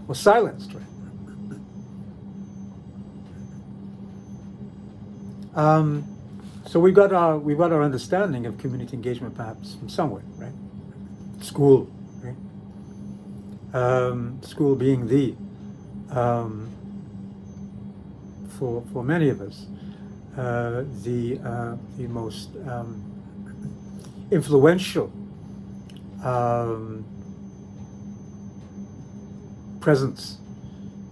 Or silenced, right? So we've got our understanding of community engagement perhaps from somewhere, right? School, right? School being the for many of us the most influential presence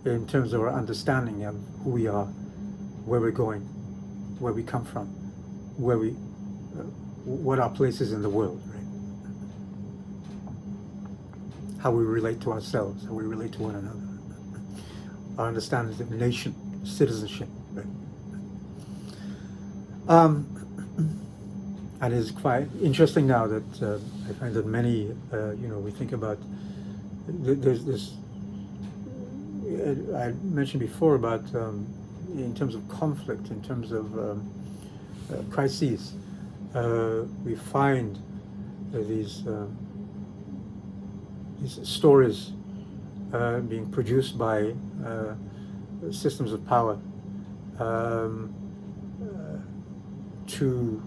in terms of our understanding of who we are, where we're going, where we come from, what our place is in the world, right? How we relate to ourselves, how we relate to one another, our understanding of nation, citizenship, right? And it's quite interesting now that I find that many, we think about, there's this, I mentioned before about in terms of conflict, in terms of crises, we find these stories being produced by systems of power to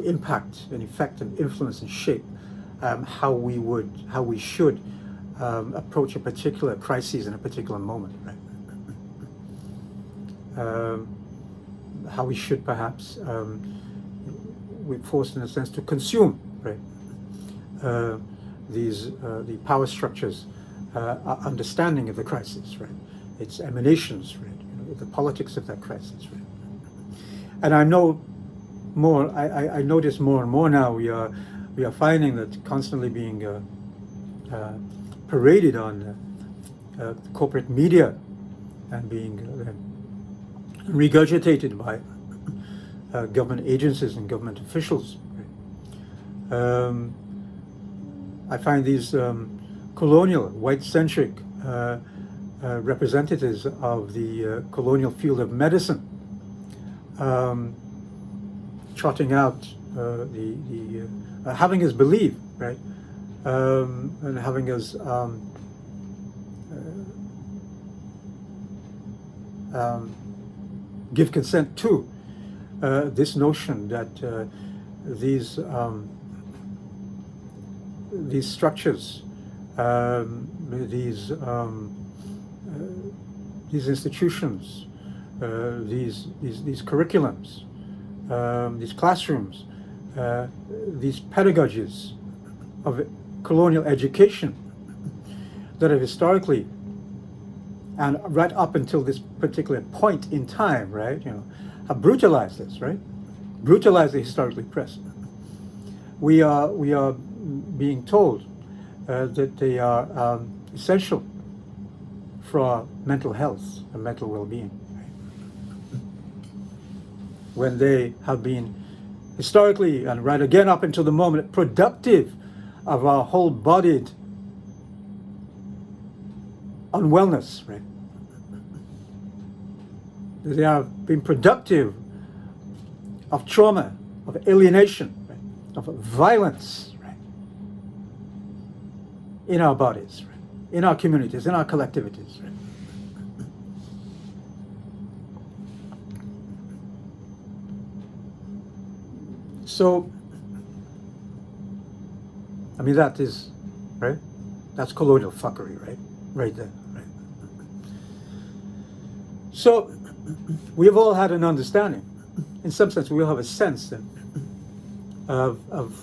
impact and affect and influence and shape how we should approach a particular crisis in a particular moment, right? How we should perhaps we're forced in a sense to consume, right? The power structures, understanding of the crisis, right? Its emanations, right? The politics of that crisis, right? And I know more. I notice more and more now. We are finding that constantly being paraded on corporate media and being regurgitated by government agencies and government officials. Right? I find these colonial, white-centric representatives of the colonial field of medicine trotting out having us believe, right, and having us give consent to this notion that these structures, these institutions, these curriculums, these classrooms, these pedagogies of colonial education that have historically, and right up until this particular point in time, right, have brutalized this, right? Brutalized the historically pressed. We are being told that they are essential for our mental health and mental well-being, right? When they have been historically and right again up until the moment productive of our whole-bodied unwellness, right? They have been productive of trauma, of alienation, right? Of violence, right? In our bodies, right? In our communities, in our collectivities, right? So, I mean, that is, right? That's colonial fuckery, right? Right there, right? So, we've all had an understanding. In some sense, we all have a sense then of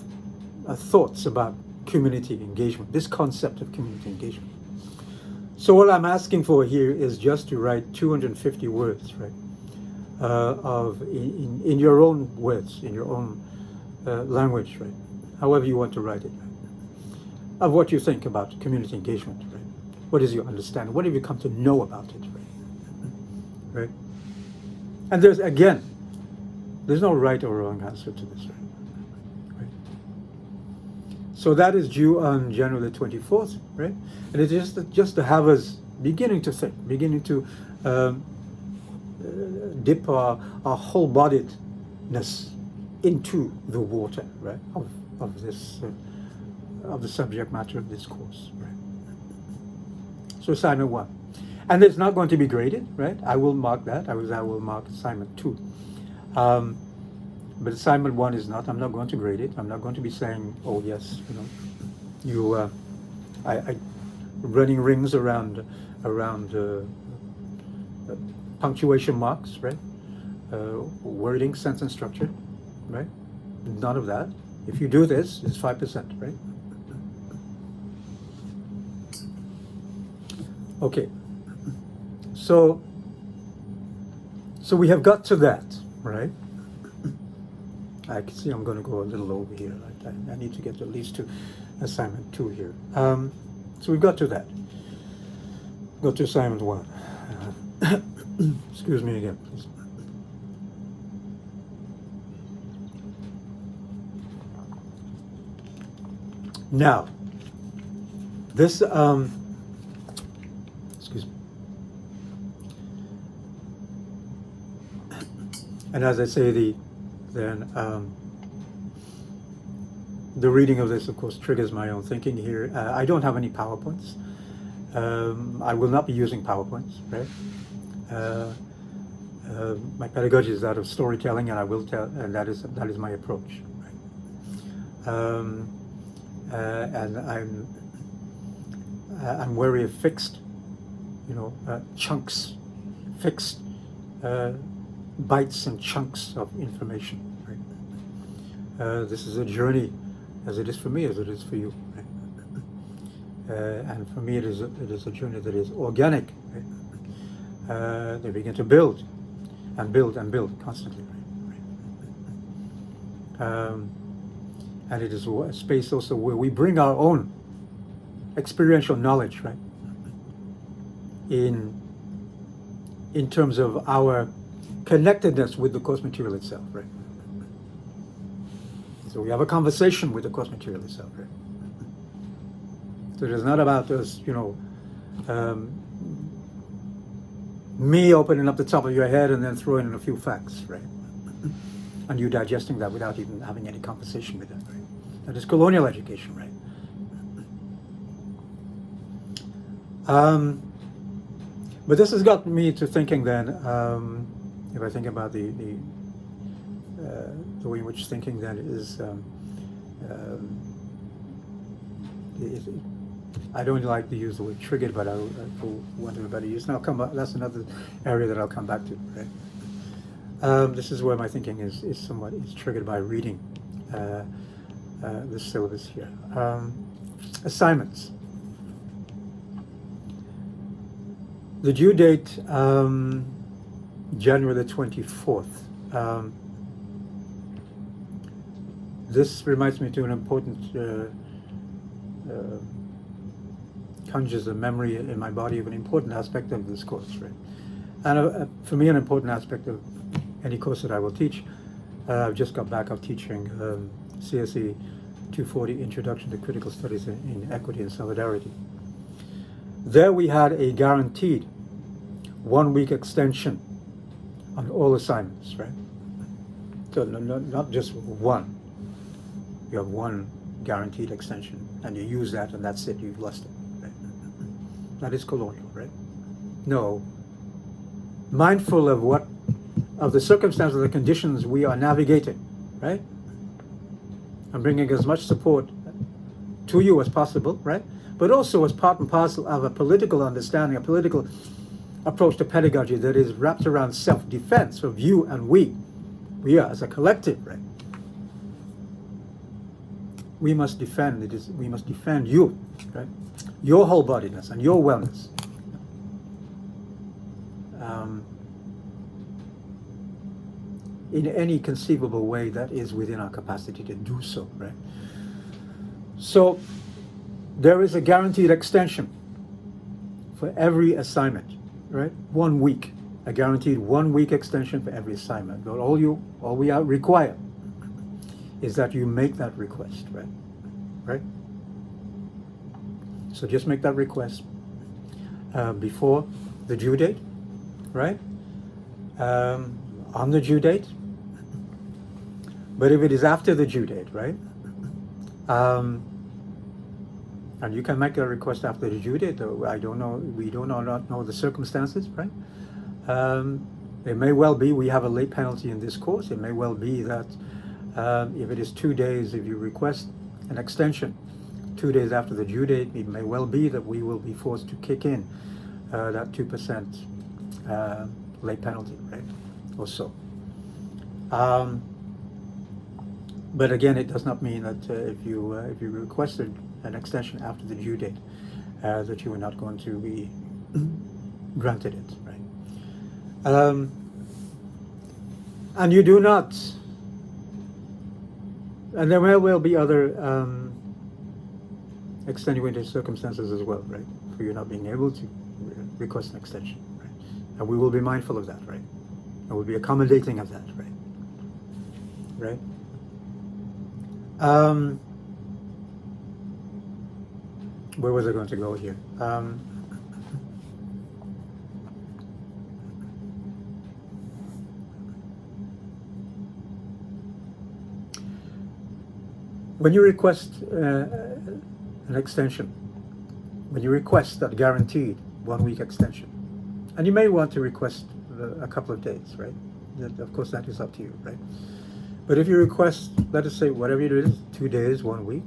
thoughts about community engagement, this concept of community engagement. So what I'm asking for here is just to write 250 words, right? In your own words, in your own language, right? However you want to write it, right? Of what you think about community engagement, right? What is your understanding? What have you come to know about it, right? Right? And there's no right or wrong answer to this, right? So that is due on January 24th, right? And it's just to have us beginning to think, beginning to dip our whole-bodiedness into the water, right? Of this of the subject matter of this course, right? So assignment 1, and it's not going to be graded, right? I will mark that. I will mark assignment 2. But assignment 1 is not. I'm not going to grade it. I'm not going to be saying, oh yes, I running rings around punctuation marks, right? Wording, sentence structure, right? None of that. If you do this, it's 5%, right? Okay. So we have got to that, right? I can see I'm going to go a little over here. Right? I need to get at least to assignment 2 here. So we've got to that. Go to assignment 1. Excuse me again, please. Now, this, excuse me. And as I say, the reading of this, of course, triggers my own thinking here. I don't have any PowerPoints. I will not be using PowerPoints, right? My pedagogy is that of storytelling, and I will tell, and that is my approach, right? And I'm wary of fixed, chunks, fixed bites and chunks of information, right? This is a journey, as it is for me, as it is for you, right? And for me, it is a journey that is organic, right? They begin to build and build and build constantly, right? And it is a space also where we bring our own experiential knowledge, right? In terms of our connectedness with the course material itself, right? So we have a conversation with the course material itself, right? So it is not about us, me opening up the top of your head and then throwing in a few facts, right? And you digesting that without even having any conversation with them, right? That is colonial education, right? But this has got me to thinking then, if I think about the way in which thinking then is I don't like to use the word triggered, but I want a better use. And I'll come back, that's another area that I'll come back to, right? This is where my thinking is somewhat triggered by reading this syllabus here. Assignments. The due date, January the 24th. This reminds me to an important, conjures a memory in my body of an important aspect of this course, right? And for me, an important aspect of any course that I will teach. I've just got back of teaching CSE 240, Introduction to Critical Studies in Equity and Solidarity. There we had a guaranteed 1 week extension on all assignments, right? So not just one. You have one guaranteed extension, and you use that, and that's it, you've lost it, right? That is colonial, right? No. Mindful of the circumstances, of the conditions we are navigating, right? And bringing as much support to you as possible, right? But also as part and parcel of a political understanding, a political approach to pedagogy that is wrapped around self-defense of you and we are as a collective, right? We must defend we must defend you, right? Your whole-bodiness and your wellness. In any conceivable way that is within our capacity to do so, right? So there is a guaranteed extension for every assignment, right? 1 week, a guaranteed 1 week extension for every assignment. But all we require is that you make that request, right? Right? So just make that request before the due date, right? On the due date. But if it is after the due date, right? And you can make a request after the due date, though I don't know, we do not know the circumstances, right? It may well be we have a late penalty in this course. It may well be that if it is 2 days, if you request an extension 2 days after the due date, it may well be that we will be forced to kick in that 2% late penalty, right? Or so. But again, it does not mean that if you requested an extension after the due date, that you are not going to be granted it, right? And you do not, and there may well be other extenuating circumstances as well, right? For you not being able to request an extension, right? And we will be mindful of that, right? And we'll be accommodating of that, right? Right? Where was I going to go here? When you request an extension, when you request that guaranteed 1 week extension, and you may want to request a couple of days, right? Of course, that is up to you, right? But if you request, let us say, whatever it is, 2 days, 1 week,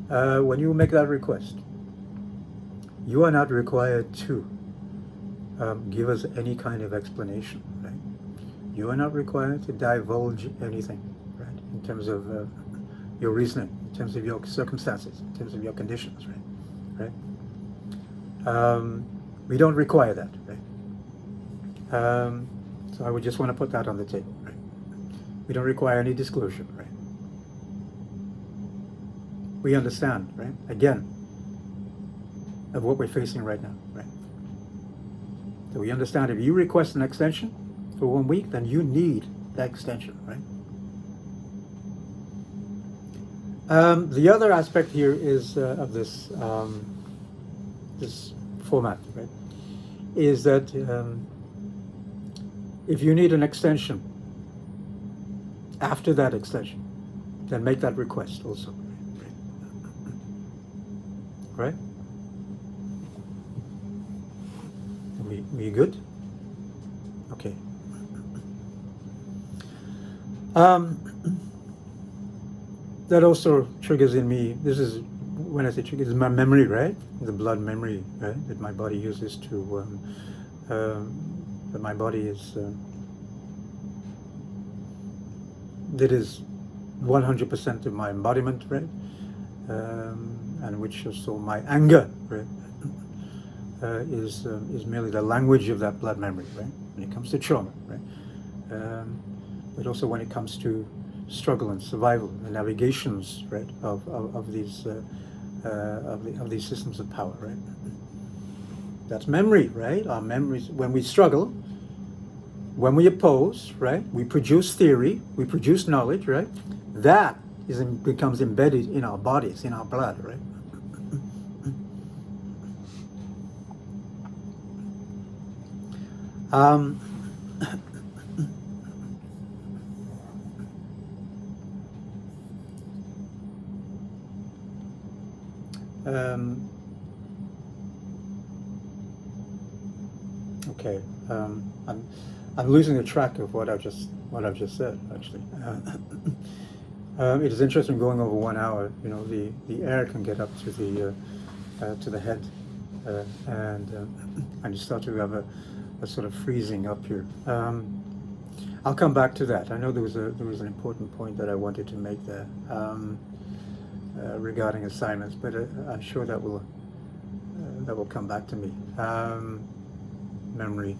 when you make that request, you are not required to give us any kind of explanation, right? You are not required to divulge anything, right? In terms of your reasoning, in terms of your circumstances, in terms of your conditions, right? We don't require that, right? So I would just want to put that on the table, right? We don't require any disclosure, right? We understand, right? Again, of what we're facing right now, right? So we understand if you request an extension for 1 week, then you need that extension, right? The other aspect here is of this this format, right? Is that if you need an extension after that extension, then make that request also, right? We good? Okay. That also triggers in me, this is when I say triggers, it's my memory, right? The blood memory, right? That my body uses to, that my body is, that is 100% of my embodiment, right? And which also my anger, right? Is merely the language of that blood memory, right? When it comes to trauma, right? But also when it comes to struggle and survival, the navigations, right, of these systems of power, right? That's memory, right? Our memories. When we struggle, when we oppose, right? We produce theory, we produce knowledge, right? That becomes embedded in our bodies, in our blood, right? Okay, I'm losing the track of what I've just said. Actually, it is interesting going over 1 hour. You know, the air can get up to the head, and you start to have a sort of freezing up here. I'll come back to that. I know there was an important point that I wanted to make there regarding assignments, but I'm sure that will come back to me. Memory,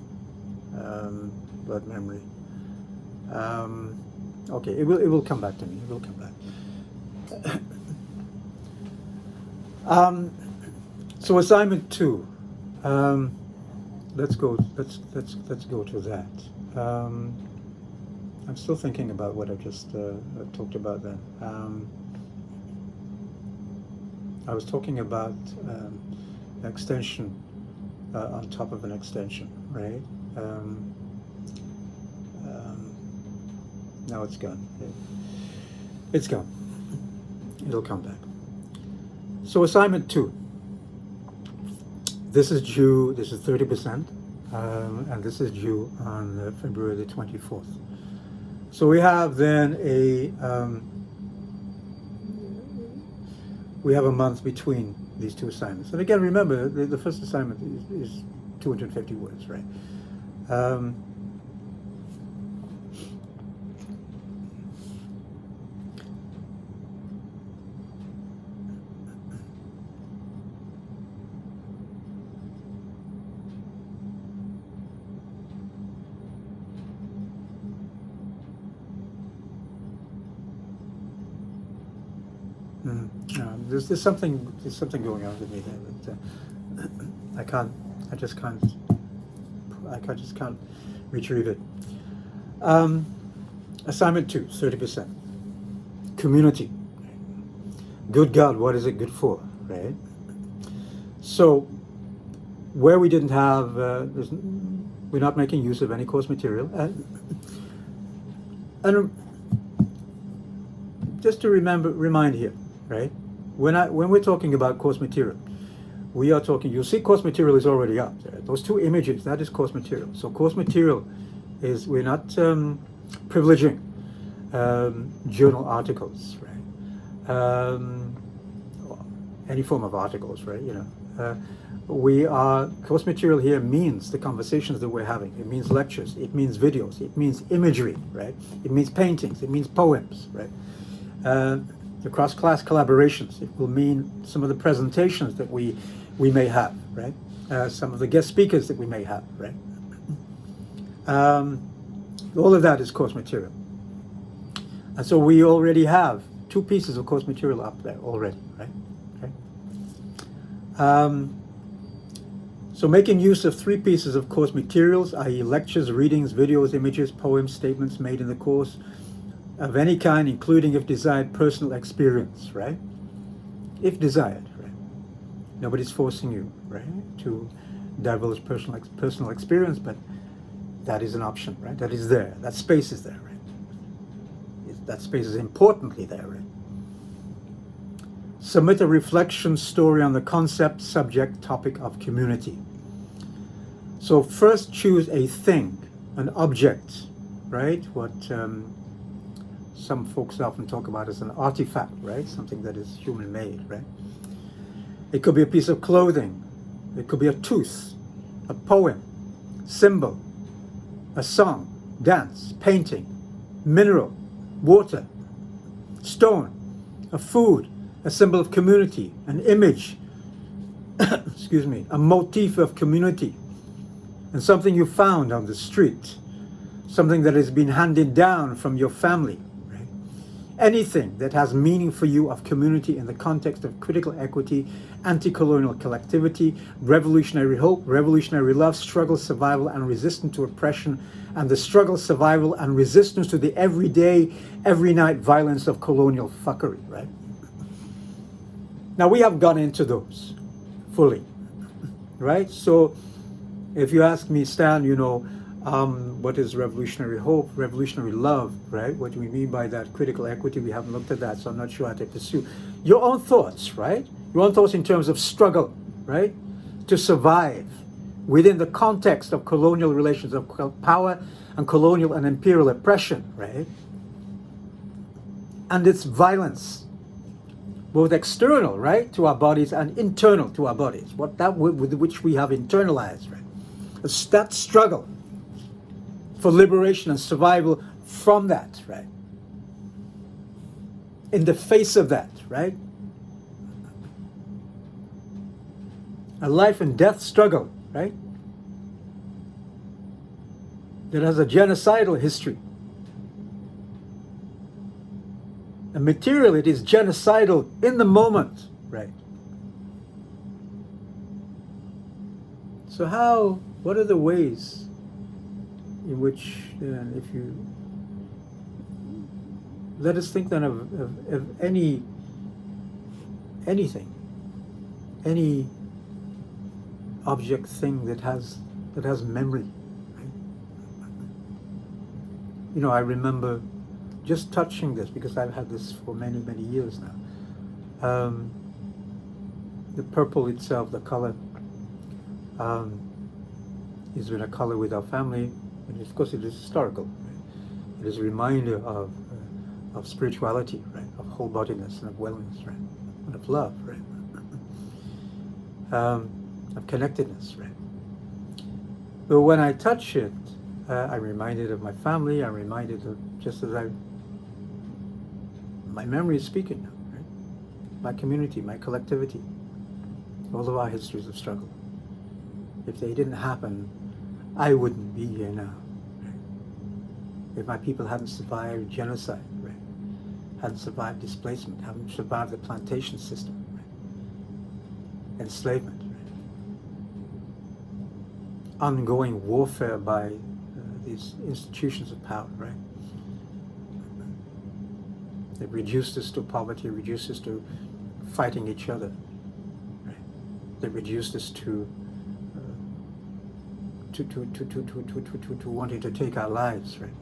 blood memory. Okay, it will come back to me. It will come back. So assignment 2. Let's go to that. I'm still thinking about what I just talked about then. I was talking about extension on top of an extension, right? Now it's gone. It's gone. It'll come back. So assignment 2. This is due. This is 30%, and this is due on February the 24th. So we have then we have a month between these two assignments. And again, remember, the first assignment is 250 words, right? There's something going on with me there, but I just can't retrieve it. Assignment 2, 30%. Community. Good God, what is it good for, right? So, where we didn't have, we're not making use of any course material, and just to remind here, right? When we're talking about course material, we are talking, you'll see course material is already up there. Those 2 images, that is course material. So course material is, we're not privileging journal articles, right? Any form of articles, right? You know, course material here means the conversations that we're having. It means lectures, it means videos, it means imagery, right? It means paintings, it means poems, right? The cross-class collaborations. It will mean some of the presentations that we may have, right? Some of the guest speakers that we may have, right? All of that is course material. And so we already have 2 pieces of course material up there already, right? Okay. So making use of 3 pieces of course materials, i.e. lectures, readings, videos, images, poems, statements made in the course, of any kind, including, if desired, personal experience, right? If desired, right? Nobody's forcing you, right, to divulge personal experience, but that is an option, right? That is there. That space is there, right? That space is importantly there, right? Submit a reflection story on the concept, subject, topic of community. So first choose a thing, an object, right? What some folks often talk about as an artifact, right? Something that is human-made, right? It could be a piece of clothing. It could be a tooth, a poem, symbol, a song, dance, painting, mineral, water, stone, a food, a symbol of community, an image, excuse me, a motif of community, and something you found on the street, something that has been handed down from your family, right? Anything that has meaning for you of community in the context of critical equity, anti-colonial collectivity, revolutionary hope, revolutionary love, struggle, survival, and resistance to oppression, and the struggle, survival, and resistance to the everyday, every night violence of colonial fuckery, right? Now, we have gone into those fully, right? So if you ask me, Stan, what is revolutionary hope, revolutionary love, right? What do we mean by that? Critical equity, we haven't looked at that, so I'm not sure how to pursue. Your own thoughts, right? Your own thoughts in terms of struggle, right? To survive within the context of colonial relations of power and colonial and imperial oppression, right? And its violence, both external, right, to our bodies and internal to our bodies, with which we have internalized, right? It's that struggle for liberation and survival from that, right? In the face of that, right? A life and death struggle, right? That has a genocidal history. And materially, it is genocidal in the moment, right? So what are the ways in which, if you, let us think then of anything, any object, thing that has memory, right? I remember just touching this, because I've had this for many, many years now. The purple itself, the color, has been a color with our family, and of course it is historical. Right? It is a reminder of spirituality, right? Of whole-bodiness and of wellness, right? And of love, right? Of connectedness, right? But when I touch it, I'm reminded of my family. I'm reminded of, just as my memory is speaking now, right? My community, my collectivity, all of our histories of struggle. If they didn't happen, I wouldn't be here now. Right? If my people hadn't survived genocide, right? Hadn't survived displacement, hadn't survived the plantation system, right? Enslavement, right? Ongoing warfare by these institutions of power, right? They reduced us to poverty, reduced us to fighting each other, right? They reduced us to wanting to take our lives, right?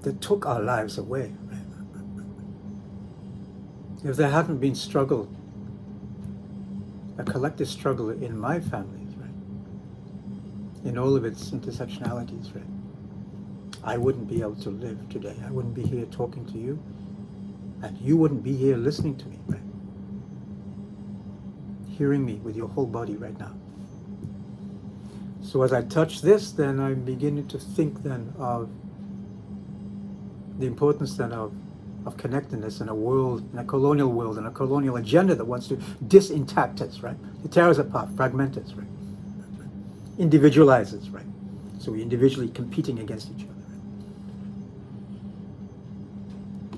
They took our lives away, right? If there hadn't been struggle, a collective struggle in my families, right? In all of its intersectionalities, right? I wouldn't be able to live today. I wouldn't be here talking to you, and you wouldn't be here listening to me, right? Hearing me with your whole body right now. So as I touch this, then I'm beginning to think then of the importance then of connectedness in a world, in a colonial world, in a colonial agenda that wants to disintact us, right? To tear us apart, fragment us, right? Individualize us, right? So we're individually competing against each other,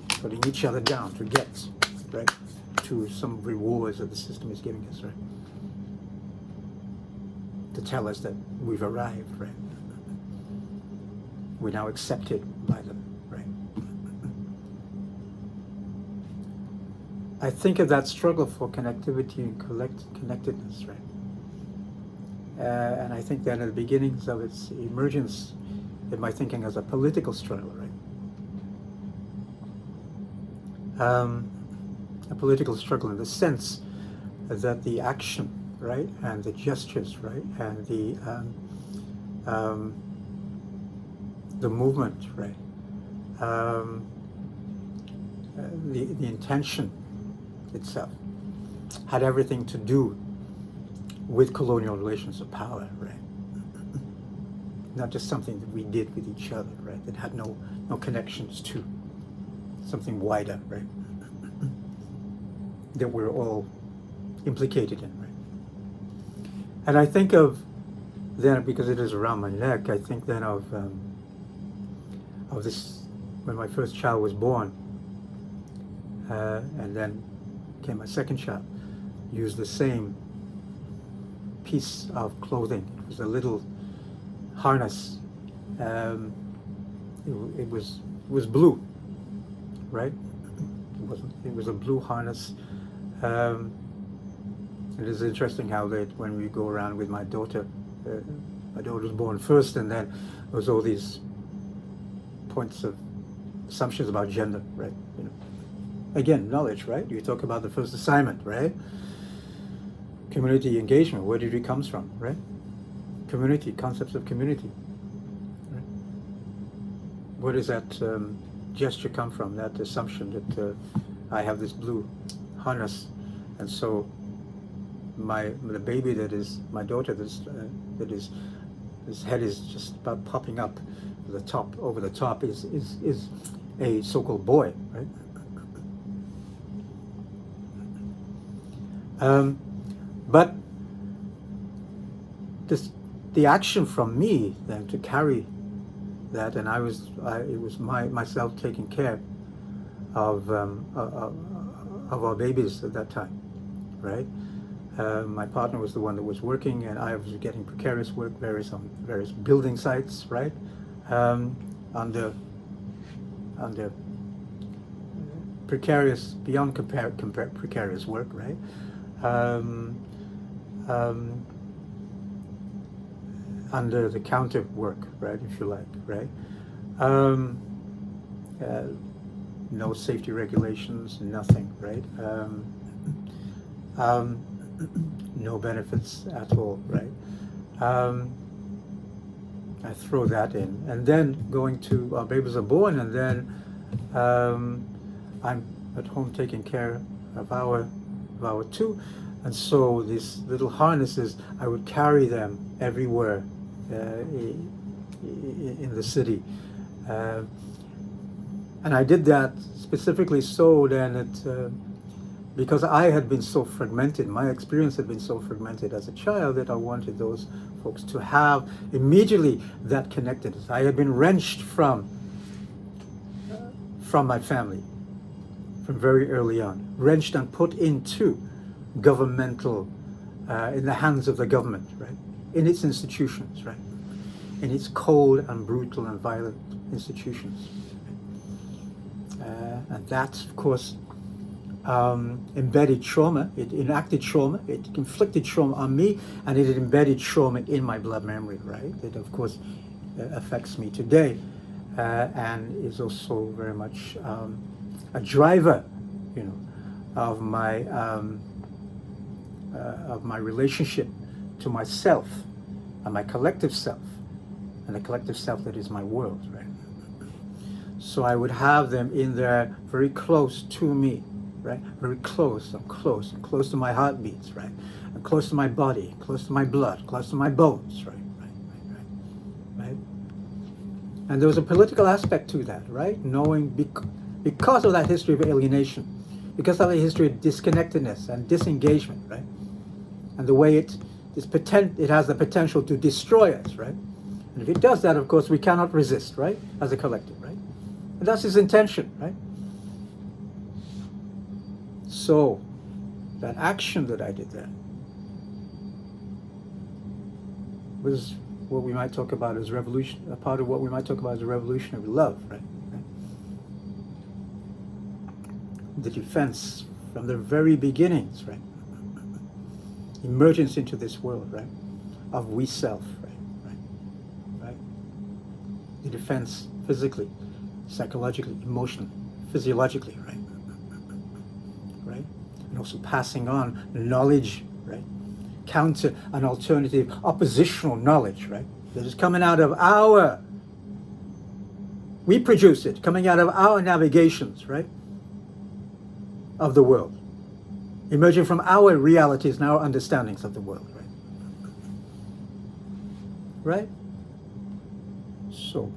right? Putting each other down to get, right, to some rewards that the system is giving us, right? To tell us that we've arrived, right? We're now accepted by them, right? I think of that struggle for connectivity and connectedness, right? And I think that at the beginnings of its emergence in my thinking as a political struggle, right? A political struggle in the sense that the action, right, and the gestures, right, and the movement, right, the intention itself had everything to do with colonial relations of power, right? Not just something that we did with each other, right? That had no connections to something wider, right? That we're all implicated in, right? And I think of then, because it is around my neck, I think then of this, when my first child was born, and then came my second child, used the same piece of clothing. It was a little harness. It was blue, right? It was a blue harness. It is interesting how that when we go around with my daughter was born first, and then there was all these points of assumptions about gender, right? You know, again, knowledge, right? You talk about the first assignment, right? Community engagement, where did it come from, right? Community, concepts of community, right? Where does that gesture come from, that assumption that I have this blue harness, and so the baby that is my daughter, that is, his head is just about popping up over the top is a so-called boy, right? But the action from me then to carry that, and it was myself taking care of our babies at that time, right? My partner was the one that was working, and I was getting precarious work, on various building sites, right? Under precarious, beyond precarious work, right? Under the counter work, right, if you like, right? No safety regulations, nothing, right? No benefits at all, right? I throw that in, and then going to our babies are born, and then I'm at home taking care of our two, and so these little harnesses, I would carry them everywhere in the city, and I did that specifically so then that because I had been so fragmented, my experience had been so fragmented as a child, that I wanted those folks to have immediately that connectedness. I had been wrenched from my family from very early on, wrenched and put into governmental, in the hands of the government, right? In its institutions, right? In its cold and brutal and violent institutions. And that's, of course, embedded trauma. It enacted trauma. It inflicted trauma on me, and it embedded trauma in my blood memory, right? It, of course, affects me today, and is also very much a driver, you know, of my relationship to myself and my collective self, and the collective self that is my world, right? So I would have them in there, very close to me, right? Very close. I'm close to my heartbeats, right? I'm close to my body, close to my blood, close to my bones, right? Right? And there was a political aspect to that, right? Knowing because of that history of alienation, because of the history of disconnectedness and disengagement, right? And the way it has the potential to destroy us, right? And if it does that, of course, we cannot resist, right? As a collective, right? And that's his intention, right? So, that action that I did then was what we might talk about as revolution, a part of what we might talk about as a revolutionary love, right? The defense from the very beginnings, right? Emergence into this world, right? Of we self, right? The defense physically, psychologically, emotionally, physiologically, right? And also passing on knowledge, right? Counter and alternative oppositional knowledge, right? That is coming out of we produce it, coming out of our navigations, right? of the world, emerging from our realities and our understandings of the world, right? So,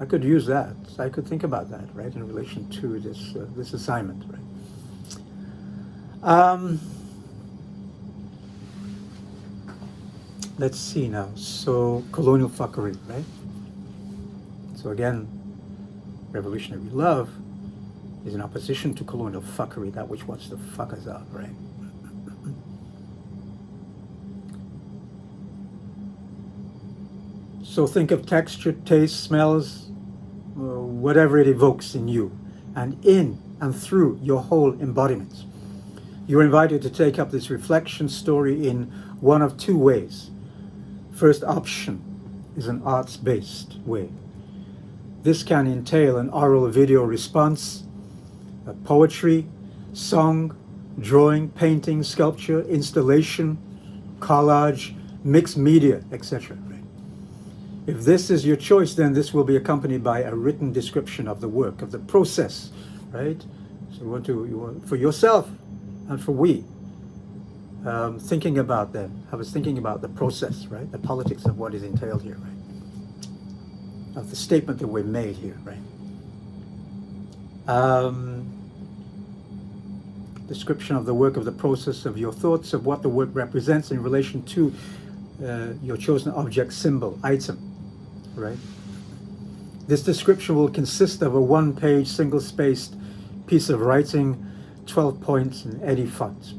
I could use that. I could think about that, right, in relation to this assignment, right? Let's see now. So, colonial fuckery, right? So again, revolutionary love is in opposition to colonial fuckery, that which wants to fuck us up, right? So think of texture, taste, smells, whatever it evokes in you, and in and through your whole embodiment. You're invited to take up this reflection story in one of two ways. First option is an arts-based way. This can entail an oral video response, poetry, song, drawing, painting, sculpture, installation, collage, mixed media, etc. If this is your choice, then this will be accompanied by a written description of the work, of the process, right? So you want for yourself and for we, thinking about them. I was thinking about the process, right? The politics of what is entailed here, right? Of the statement that we made here, right? Description of the work, of the process, of your thoughts, of what the work represents in relation to your chosen object, symbol, item, right? This description will consist of a one-page, single-spaced piece of writing, 12 points in eddy font.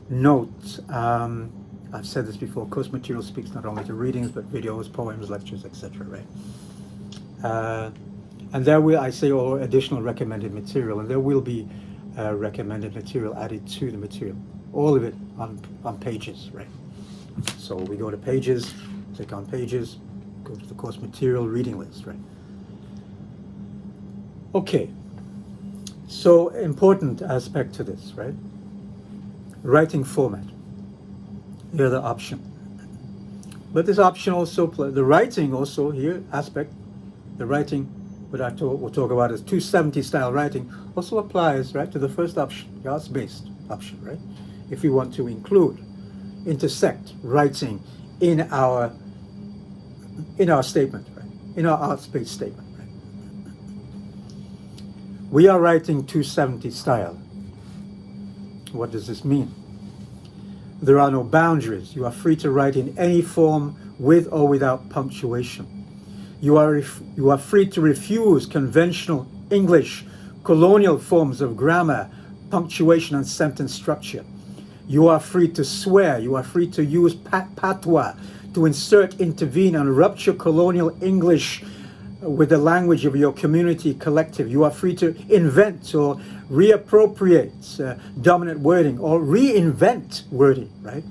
Note, I've said this before, course material speaks not only to readings, but videos, poems, lectures, etc., right? And there will, I say, or additional recommended material, and there will be recommended material added to the material. All of it on pages, right? So we go to pages, click on pages, go to the course material reading list, right? Okay, so important aspect to this, right? Writing format, the other option. But this option also, the writing also here, aspect, the writing, what we'll talk about as 270 style writing, also applies, right, to the first option, the arts-based option, right? If we want to include, intersect writing in our statement, right? In our arts-based statement, right? We are writing 270 style. What does this mean? There are no boundaries. You are free to write in any form with or without punctuation. You are free to refuse conventional English, colonial forms of grammar, punctuation, and sentence structure. You are free to swear. You are free to use patois, to insert, intervene, and rupture colonial English with the language of your community collective. You are free to invent or reappropriate dominant wording or reinvent wording, right?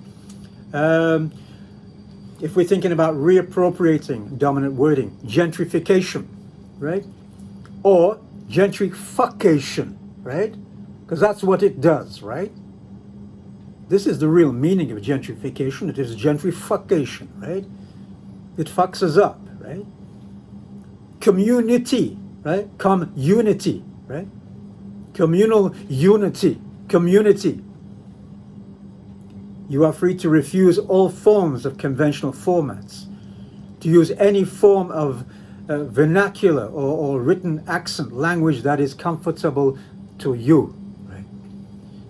If we're thinking about reappropriating dominant wording, gentrification, right? Or gentrification, right? Because that's what it does, right? This is the real meaning of gentrification. It is gentrification, right? It fucks us up, right? Community, right? Community, right? Communal unity, community. You are free to refuse all forms of conventional formats, to use any form of vernacular or written accent language that is comfortable to you, right?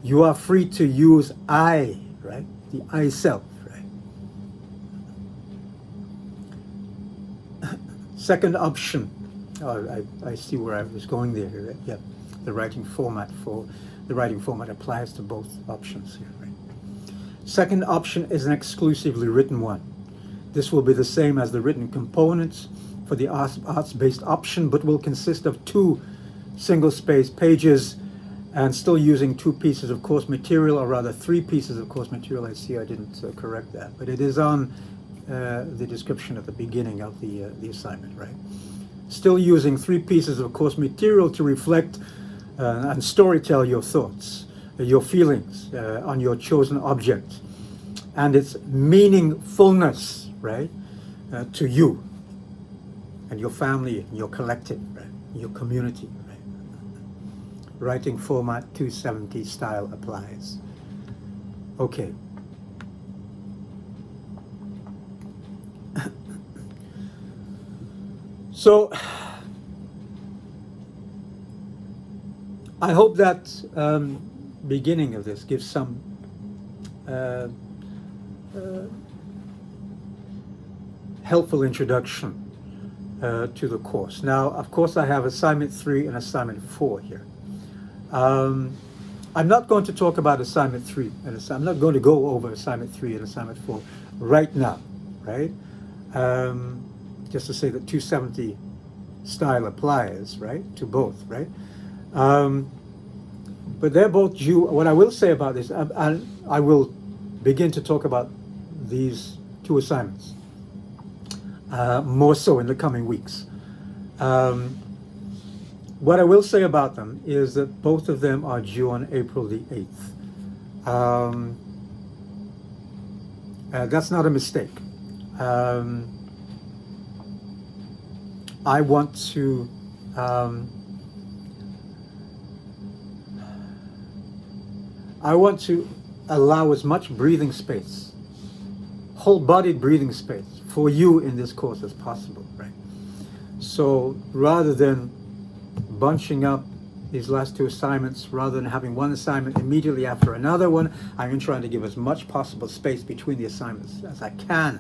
You are free to use I, right? The I self, right? Second option, I see where I was going there, right? Yeah, the writing format applies to both options here, right? Second option is an exclusively written one. This will be the same as the written components for the arts-based option, but will consist of 2 single-space pages and still using 2 pieces of course material, or rather 3 pieces of course material. I see I didn't correct that, but it is on the description at the beginning of the assignment, right? Still using 3 pieces of course material to reflect and storytell your thoughts, your feelings on your chosen object and its meaningfulness, right, to you and your family and your collective, right, your community, right. writing format 270 style applies. Okay. So I hope that beginning of this gives some helpful introduction to the course. Now, of course, I have assignment 3 and assignment 4 here. I'm not going to talk about assignment 3 and I'm not going to go over assignment 3 and assignment 4 right now, right? Just to say that 270 style applies, right, to both, right? But they're both due. What I will say about this, I will begin to talk about these two assignments more so in the coming weeks. What I will say about them is that both of them are due on April the 8th. That's not a mistake. I want to allow as much breathing space, whole-bodied breathing space for you in this course as possible, right? So rather than bunching up these last two assignments, rather than having one assignment immediately after another one, I'm trying to give as much possible space between the assignments as I can,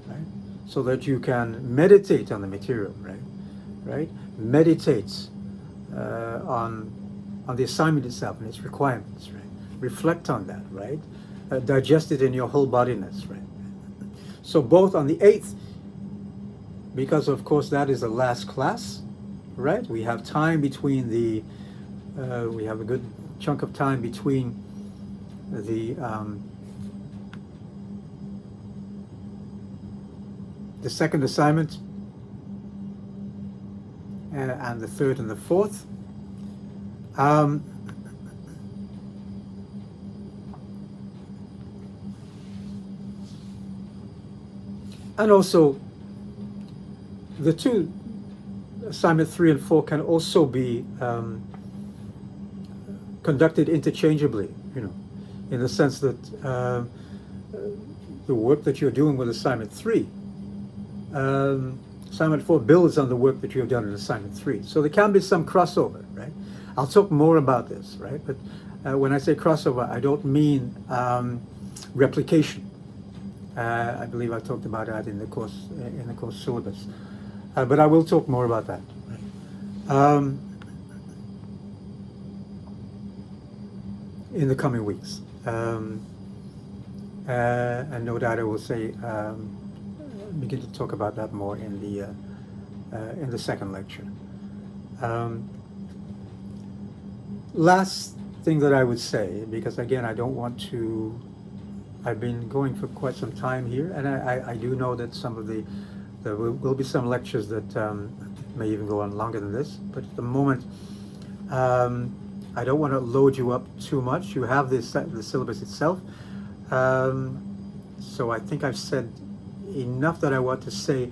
right? So that you can meditate on the material, right? Meditate on the assignment itself and its requirements, right? Reflect on that, right? Digest it in your whole bodiness, right? So both on the 8th, because of course that is the last class, right? We have time between we have a good chunk of time between the second assignment and the third and the fourth. And also, the two, assignment 3 and 4, can also be conducted interchangeably, in the sense that the work that you're doing with assignment 3, assignment 4 builds on the work that you have done in assignment 3. So there can be some crossover, right? I'll talk more about this, right? But when I say crossover, I don't mean replication. I believe I talked about that in the course syllabus, but I will talk more about that. In the coming weeks, and no doubt I will say begin to talk about that more in the second lecture. Last thing that I would say, because again I don't want to. I've been going for quite some time here, and I do know that there will be some lectures that may even go on longer than this, but at the moment I don't want to load you up too much. You have the syllabus itself, so I think I've said enough that I want to say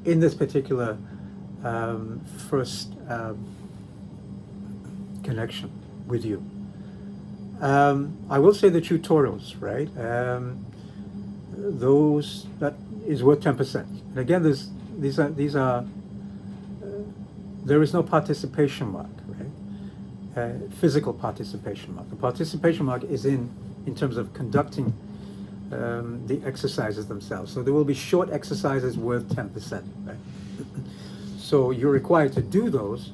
in this particular first connection with you. I will say the tutorials, right? Those, that is worth 10%. And again, these are there is no participation mark, right? Physical participation mark. The participation mark is in terms of conducting the exercises themselves. So there will be short exercises worth 10%, right? So you're required to do those,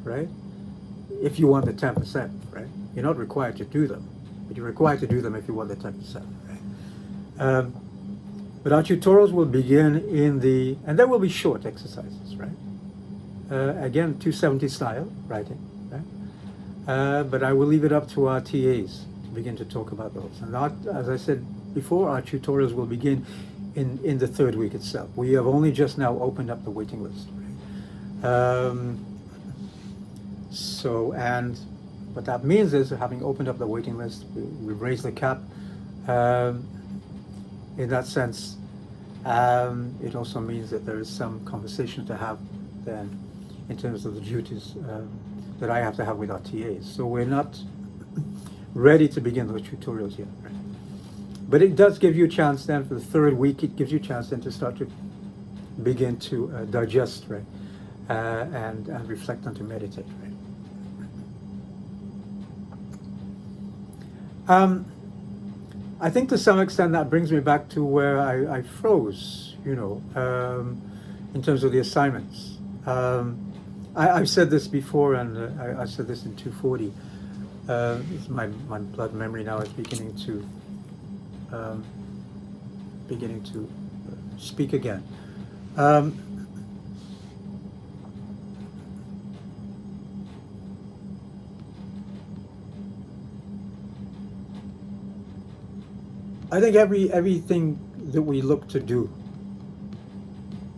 right? If you want the 10%, right? You're not required to do them, but you're required to do them if you want the 10%, right? But our tutorials will begin and there will be short exercises, right? Again, 270 style writing, right? But I will leave it up to our TAs to begin to talk about those. And as I said before, our tutorials will begin in the third week itself. We have only just now opened up the waiting list, right? What that means is, having opened up the waiting list, we've raised the cap. In that sense, it also means that there is some conversation to have then in terms of the duties that I have to have with our TAs. So we're not ready to begin those tutorials yet. Right? But it does give you a chance then for the third week, it gives you a chance then to start to begin to digest, right? And reflect and to meditate, right? I think to some extent that brings me back to where I froze, you know, in terms of the assignments. I've said this before, and I said this in 240. My blood memory now is beginning to speak again. I think everything that we look to do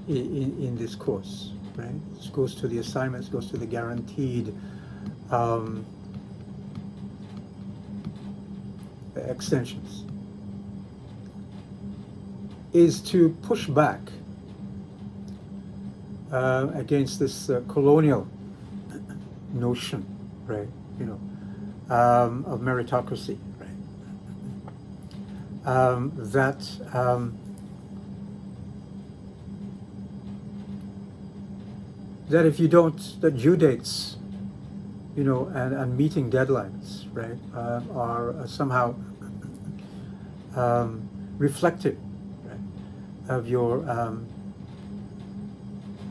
in this course, right? This goes to the assignments, goes to the guaranteed extensions, is to push back against this colonial notion, right? You know, of meritocracy, right? That if you don't, that due dates, you know, and meeting deadlines, right, are somehow reflective, right, of your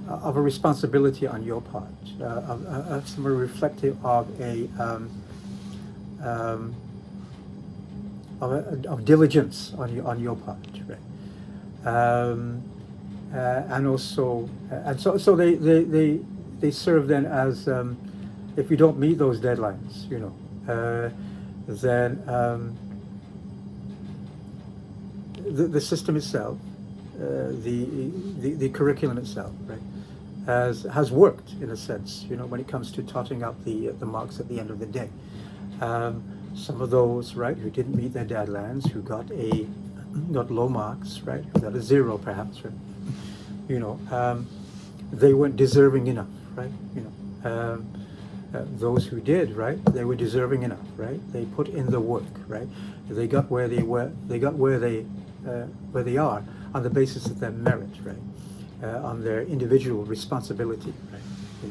of a responsibility on your part, of some reflective of of diligence on your part, right? And also, so they serve then as, if you don't meet those deadlines, you know, then the system itself, the curriculum itself, right, has worked in a sense, you know, when it comes to totting up the marks at the end of the day. Some of those, right, who didn't meet their deadlines, who got low marks, right, who got a 0 perhaps, right, you know, they weren't deserving enough, right, you know. Those who did, right, they were deserving enough, right. They put in the work, right. They got where they were. They got where they are on the basis of their merit, right, on their individual responsibility, right, you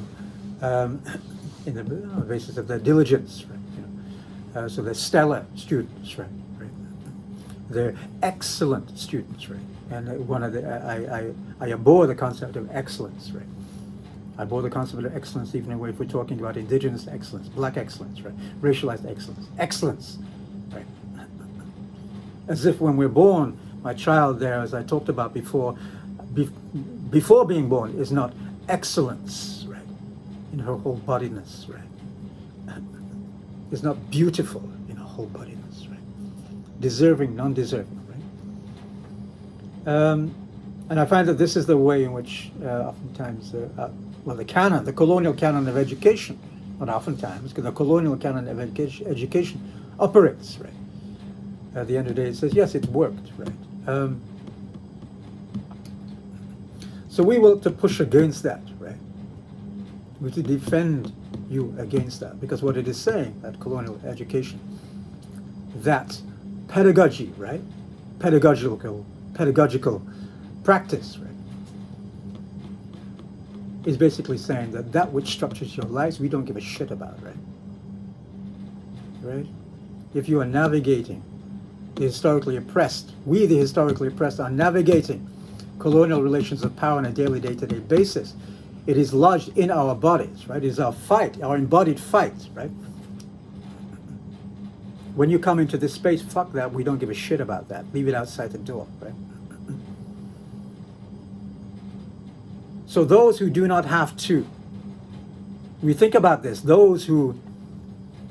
know, on the basis of their diligence, right. So they're stellar students, right? They're excellent students, right? And one of I abhor the concept of excellence, right? I abhor the concept of excellence, even if we're talking about indigenous excellence, black excellence, right? Racialized excellence, right? As if when we're born, my child there, as I talked about before, before being born, is not excellence, right? In her whole bodiness, right? Is not beautiful in her whole bodiness, right? Deserving, non-deserving, right? And I find that this is the way in which oftentimes, the colonial canon of education, not oftentimes, because the colonial canon of education operates, right? At the end of the day, it says, yes, it's worked, right? So we will to push against that, right? We to defend you against that, because what it is saying, that colonial education, that pedagogy, right? Pedagogical practice, right? Is basically saying that which structures your lives, we don't give a shit about, right? Right? If you are navigating the historically oppressed, we the historically oppressed are navigating colonial relations of power on a daily, day-to-day basis. It is lodged in our bodies, right? It is our fight, our embodied fight, right? When you come into this space, fuck that, we don't give a shit about that. Leave it outside the door, right? So those who do not have to, we think about this, those who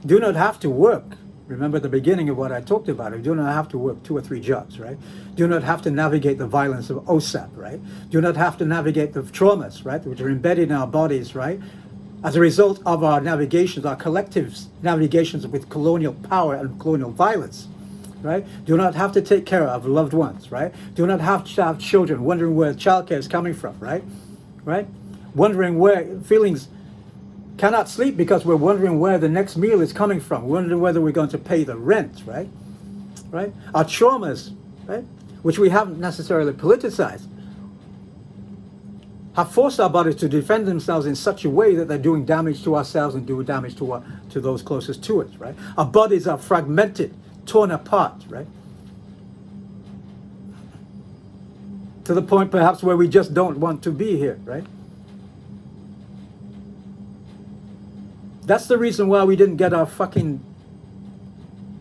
do not have to work, remember the beginning of what I talked about, who do not have to work 2 or 3 jobs, right? Do not have to navigate the violence of OSAP, right? Do not have to navigate the traumas, right, which are embedded in our bodies, right? As a result of our navigations, our collective navigations with colonial power and colonial violence, right? Do not have to take care of loved ones, right? Do not have to have children wondering where childcare is coming from, right? Right? Wondering where feelings Cannot sleep because we're wondering where the next meal is coming from, wondering whether we're going to pay the rent, right? Right? Our traumas, right, which we haven't necessarily politicized, have forced our bodies to defend themselves in such a way that they're doing damage to ourselves and doing damage to those closest to us, right? Our bodies are fragmented, torn apart, right? To the point perhaps where we just don't want to be here, right? That's the reason why we didn't get our fucking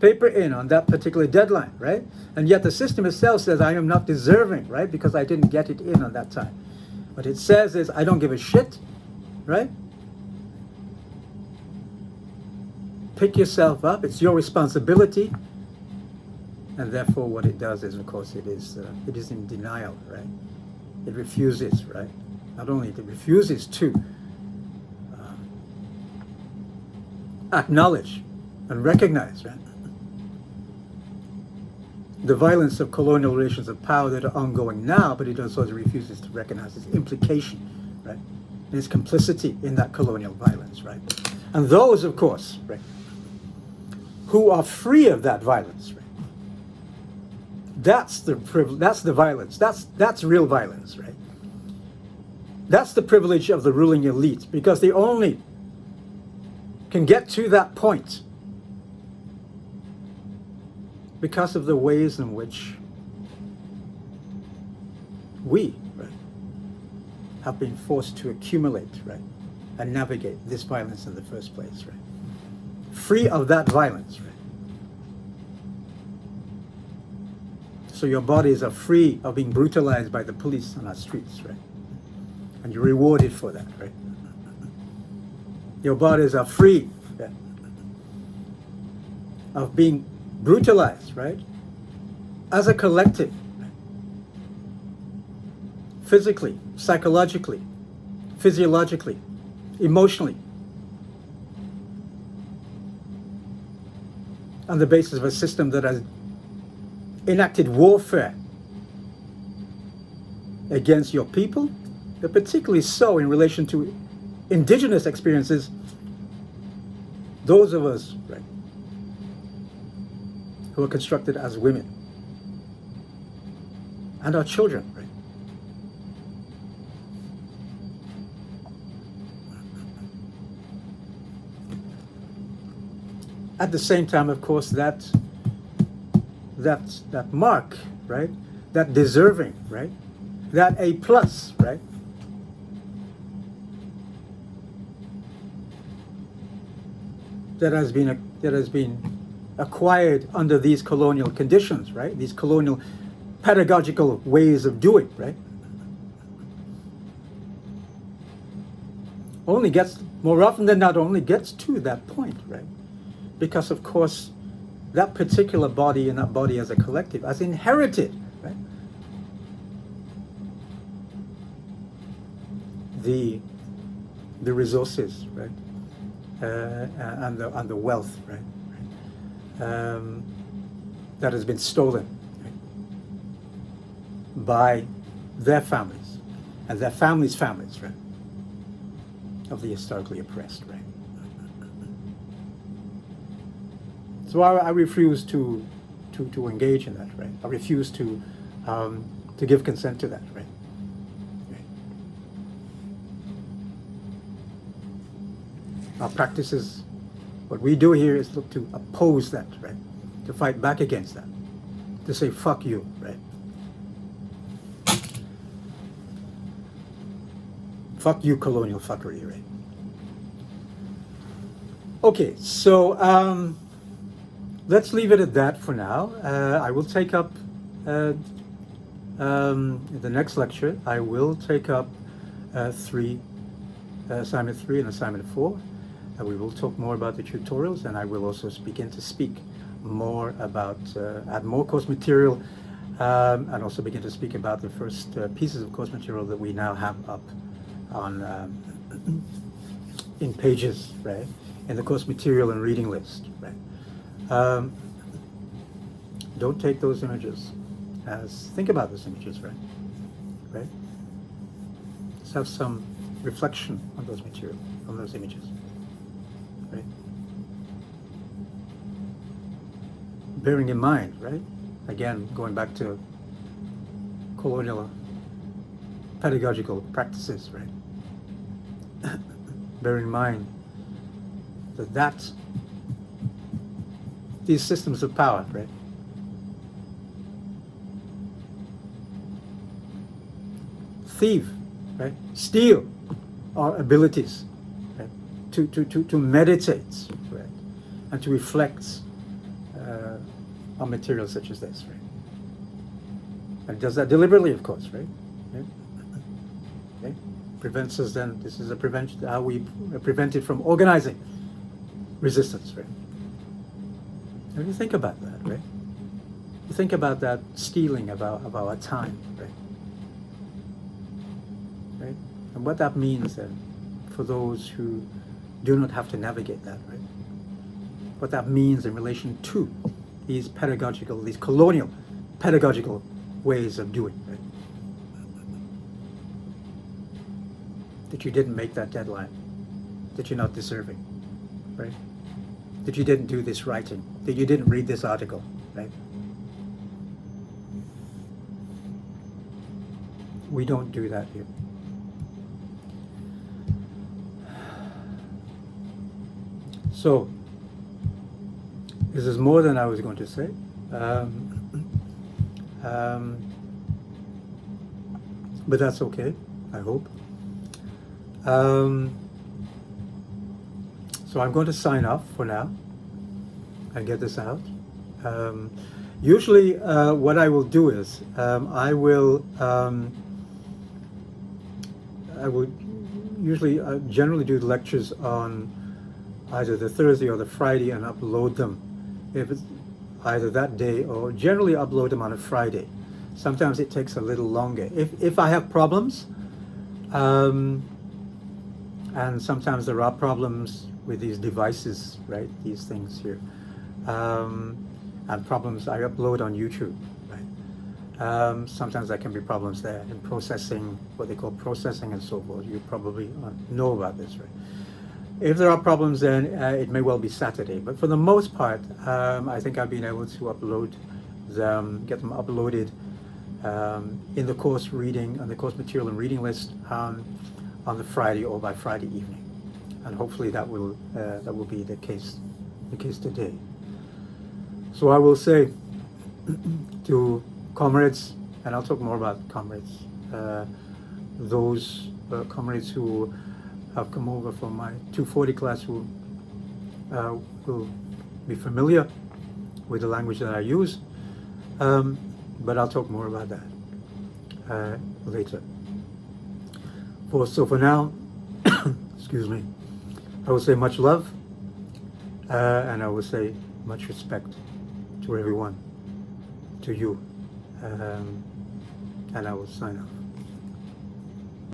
paper in on that particular deadline, right? And yet the system itself says I am not deserving, right? Because I didn't get it in on that time. What it says is I don't give a shit, right? Pick yourself up. It's your responsibility. And therefore what it does is, of course, it is in denial, right? It refuses, right? Not only it refuses to acknowledge and recognize, right, the violence of colonial relations of power that are ongoing now, but it also refuses to recognize its implication, right, and its complicity in that colonial violence, right? And those, of course, right, who are free of that violence, right, that's the violence, that's real violence, right? That's the privilege of the ruling elite, because they only can get to that point because of the ways in which we, right, have been forced to accumulate, right, and navigate this violence in the first place, right? Free of that violence, right? So your bodies are free of being brutalized by the police on our streets, right? And you're rewarded for that, right? Your bodies are free, right, of being brutalized, right, as a collective, right? Physically, psychologically, physiologically, emotionally, on the basis of a system that has enacted warfare against your people, but particularly so in relation to indigenous experiences, those of us, right, who are constructed as women, and our children, right? At the same time, of course, that mark, right, that deserving, right, that A+, right, that has been acquired under these colonial conditions, right? These colonial pedagogical ways of doing, right? Only gets, more often than not, only gets to that point, right? Because, of course, that particular body and that body as a collective has inherited, right, the resources, right, and the wealth, right, that has been stolen, right, by their families and their families' families, right, of the historically oppressed, right. So I refuse to engage in that, right. I refuse to give consent to that, right. Our practices, what we do here is look to oppose that, right? To fight back against that. To say, fuck you, right? Fuck you, colonial fuckery, right? Okay, so let's leave it at that for now. I will take up, in the next lecture, I will take up assignment 3 and assignment 4. We will talk more about the tutorials, and I will also begin to speak more about, add more course material, and also begin to speak about the first pieces of course material that we now have up on in pages, right, in the course material and reading list, right. Don't take those images as, think about those images, right, right. Let's have some reflection on those material, on those images. right? Bearing in mind, right? Again, going back to colonial pedagogical practices, right? Bear in mind that these systems of power, right, thieve, right, steal our abilities, right, to meditate, right, and to reflect on materials such as this, right? And it does that deliberately, of course, right? Right? Okay? Prevents us then, this is a prevention, how we prevent it from organizing resistance, right? If you think about that, right? You think about that stealing of our time, right? Right? And what that means then for those who do not have to navigate that, right? What that means in relation to these pedagogical, these colonial pedagogical ways of doing, right? That you didn't make that deadline, that you're not deserving, right? That you didn't do this writing, that you didn't read this article, right? We don't do that here. So, this is more than I was going to say. But that's okay, I hope. So I'm going to sign off for now and get this out. Usually what I will do is I will usually generally do lectures on either the Thursday or the Friday and upload them if it's either that day, or generally upload them on a Friday. Sometimes it takes a little longer if I have problems, and sometimes there are problems with these devices, right? These things here, and problems I upload on YouTube, right? Sometimes there can be problems there in processing, what they call processing and so forth. You probably know about this, right? If there are problems, then it may well be Saturday. But for the most part, I think I've been able to upload them, get them uploaded in the course reading, on the course material and reading list on the Friday or by Friday evening. And hopefully that will be the case today. So I will say to comrades, and I'll talk more about comrades, those comrades who have come over from my 240 class who will be familiar with the language that I use, but I'll talk more about that later. So for now, excuse me, I will say much love, and I will say much respect to everyone, to you, and I will sign off.